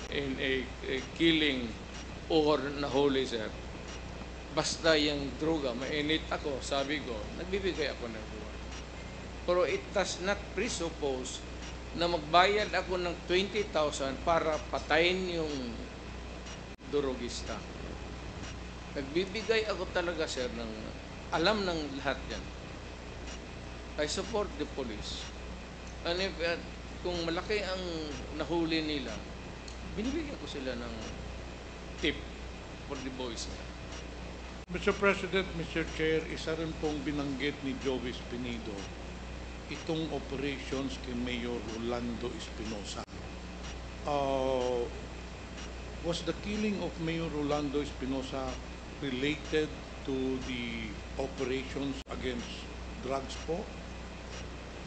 killing or nahuli, sir, basta yung droga, mainit ako, sabi ko, nagbibigay ako ng reward. Pero it does not presuppose na magbayad ako ng 20,000 para patayin yung drogista. Nagbibigay ako talaga, sir, ng alam ng lahat yan. I support the police. And if, kung malaki ang nahuli nila, binibigyan ko sila ng tip for the boys. Mr. President, Mr. Chair, isa rin pong binanggit ni Joby Espinido itong operations kay Mayor Rolando Espinosa. Was the killing of Mayor Rolando Espinosa related to the operations against drugs po?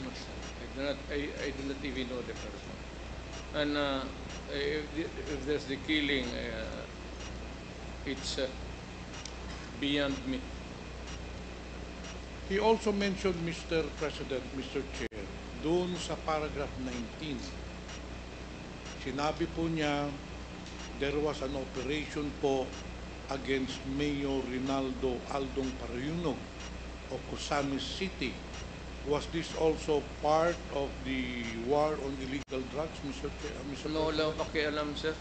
No, sir. I do not even know the person. And if there's the killing, it's beyond me. He also mentioned, Mr. President, Mr. Chair, doon sa paragraph 19, sinabi po niya, there was an operation po against Mayor Rinaldo Aldong Parayunog of Osamis City. Was this also part of the war on illegal drugs, Mr. Mr. No, wala President? pakialam, sir.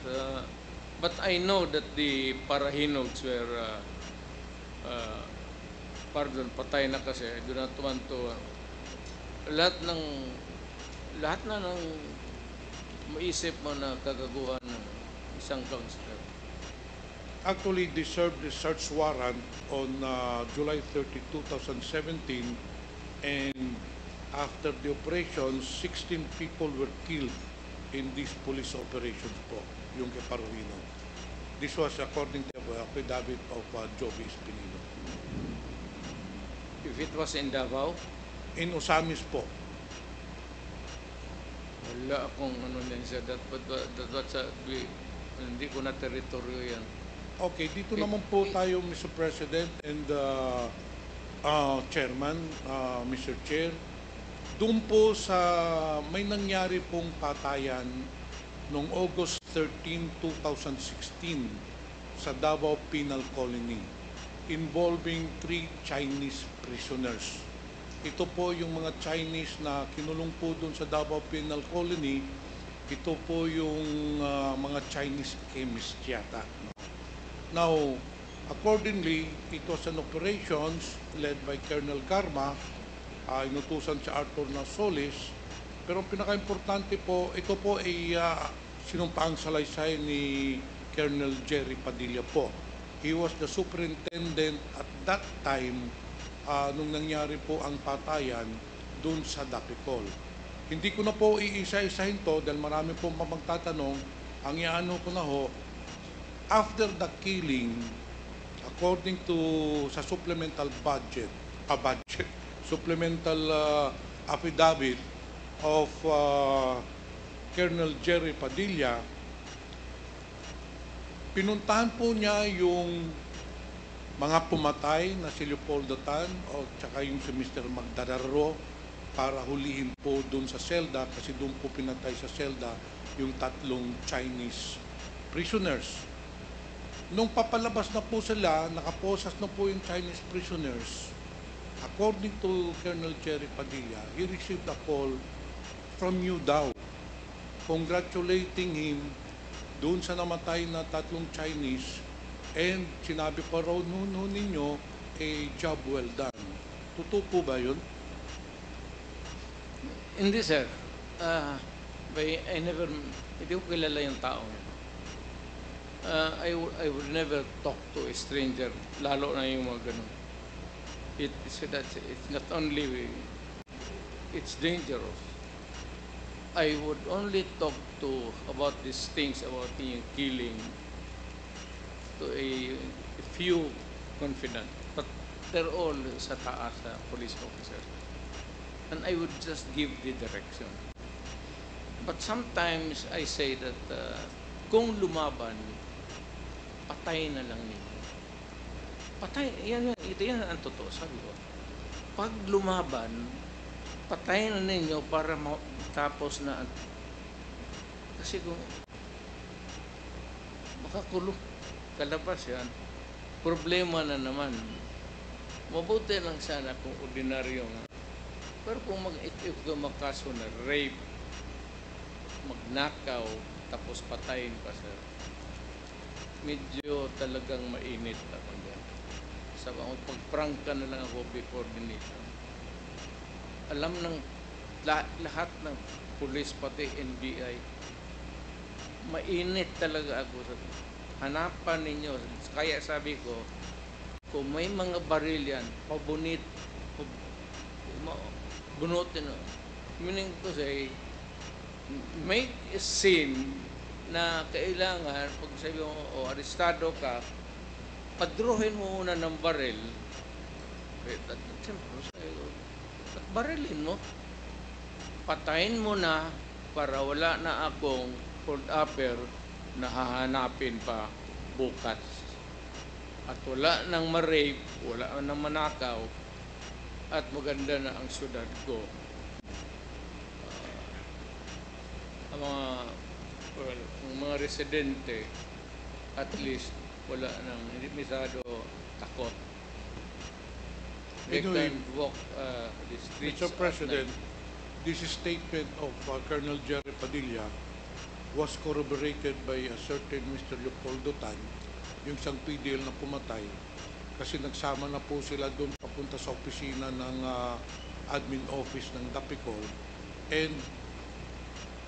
But I know that the Parahinogs were, patay na kasi. I do not want to, lahat na ng maisip mo na kagaguhan ng isang gangster. Actually, they served the search warrant on July 30, 2017, and after the operation, 16 people were killed in these police operations po, yung kay Paruino. This was according to the affidavit of Joby Espinino. If it was in Davao, In Osamis po. wala akong ano din sir. Hindi ko na teritoryo yan. Okay, dito naman po tayo, Mr. President and Chairman, Mr. Chair. Doon po sa may nangyari pong patayan noong August 13, 2016 sa Davao Penal Colony involving 3 Chinese prisoners. Ito po yung mga Chinese na kinulong po doon sa Davao Penal Colony. Ito po yung mga Chinese chemist yata. Now, accordingly, it was an operations led by Colonel Garma, inutusan si Arthur Nasolis. Pero ang pinaka-importante po, ito po ay sinumpaang salaysay ni Colonel Jerry Padilla po. He was the superintendent at that time nung nangyari po ang patayan dun sa Dapicol. Hindi ko na po iisa-isahin to dahil marami pong magtatanong. Ang iano ko na ho, after the killing, according to sa supplemental supplemental affidavit of Colonel Jerry Padilla, pinuntahan po niya yung mga pumatay na si Leopoldo Tan o tsaka yung si Mr. Magdararo para hulihin po doon sa selda kasi doon po pinatay sa selda yung 3 Chinese prisoners. Nung papalabas na po sila, nakaposas na po yung Chinese prisoners. According to Colonel Jerry Padilla, he received a call from you daw, congratulating him doon sa namatay na 3 Chinese, and sinabi pa raw noon ninyo, a job well done. Totoo po ba yun? Hindi sir. Hindi ko kilala yung tao. I would never talk to a stranger, lalo na yung mga ganun. It's not only, it's dangerous. I would only talk about these things, about yung killing, to a few confident, but they're all sa taas, police officers. And I would just give the direction. But sometimes I say that kung lumaban, patay na lang ninyo. Patay, ito yan ang totoo, sabi ko. Pag lumaban, patay na ninyo para tapos na. Kasi kung makakulong, kalabas yan, problema na naman. Mabuti lang sana kung ordinaryo nga. Pero kung if makaso na rape, magnakaw, tapos patayin pa sir, medyo talagang mainit ako dyan. Sabi ko, pag-prank ka na lang ako before dinito. Alam ng lahat ng police, pati NBI, mainit talaga ako. Hanapan ninyo. Kaya sabi ko, kung may mga baril yan, bunutin. Meaning to say, make a scene na kailangan, pag sabi mo, arestado ka, padruhin mo muna ng baril. At barilin mo. Patayin mo na para wala na akong hold upper na hahanapin pa bukas. at wala nang ma-rape, wala nang manakaw, at maganda na ang syudad ko. Ang mga residente, at least, wala nang, hindi masyado takot. They Anyway, can walk the streets Mr. at President, night. this statement of Colonel Jerry Padilla was corroborated by a certain Mr. Leopoldo Tan, yung isang PDL na pumatay, kasi nagsama na po sila doon papunta sa opisina ng admin office ng Dapicol, and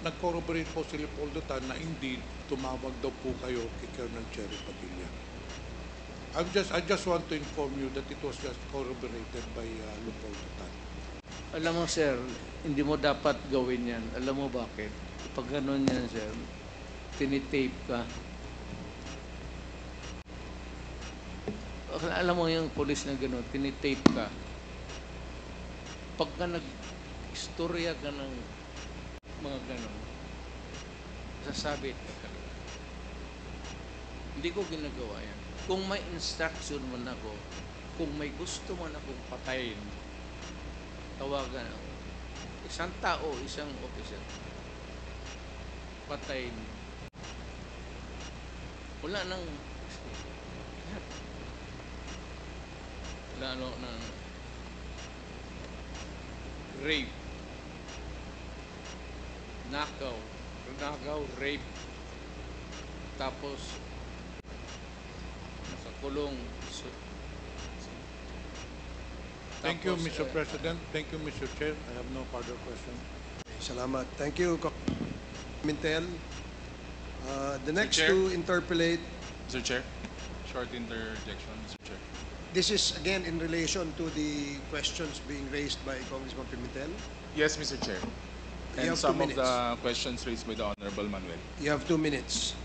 nag-corroborate po si Leopoldo Tan na indeed tumawag daw po kayo kay Colonel Jerry Padilla. I just want to inform you that it was just corroborated by Leopoldo Tan. Alam mo, sir, hindi mo dapat gawin yan. Alam mo bakit? Pag ganun yan, sir, tinitape ka. Alam mo yung police na gano'n, tinitape ka. Pagka nag-istorya ka ng mga gano'n, sasabit ka talaga. Hindi ko ginagawa yan. Kung may instruction man ako, kung may gusto man akong patayin, tawagan ako. Isang tao, isang officer. Patayin. Wala nang lalo ng rape, nakaw, rape, tapos nasa kulong. Thank you, Tapos, Mr. President. Thank you, Mr. Chair. I have no further question. Salamat. Thank you, Mintel. The next Chair. to interpolate, Mr. Chair, short interjection, Mr. Chair. this is again in relation to the questions being raised by Congressman Pimentel. Yes, Mr. Chair. You And have 2 some of minutes. the questions raised by the Honorable Manuel. You have 2 minutes.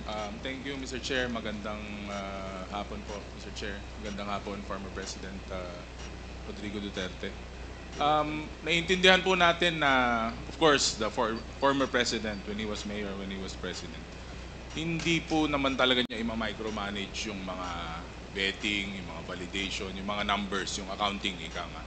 Thank you, Mr. Chair. Magandang hapon po, Mr. Chair. Magandang hapon, former President Rodrigo Duterte. Naiintindihan po natin na, of course, the former President, when he was mayor, when he was President, hindi po naman talaga niya ima-micromanage yung mga betting, yung mga validation, yung mga numbers, yung accounting, ika nga.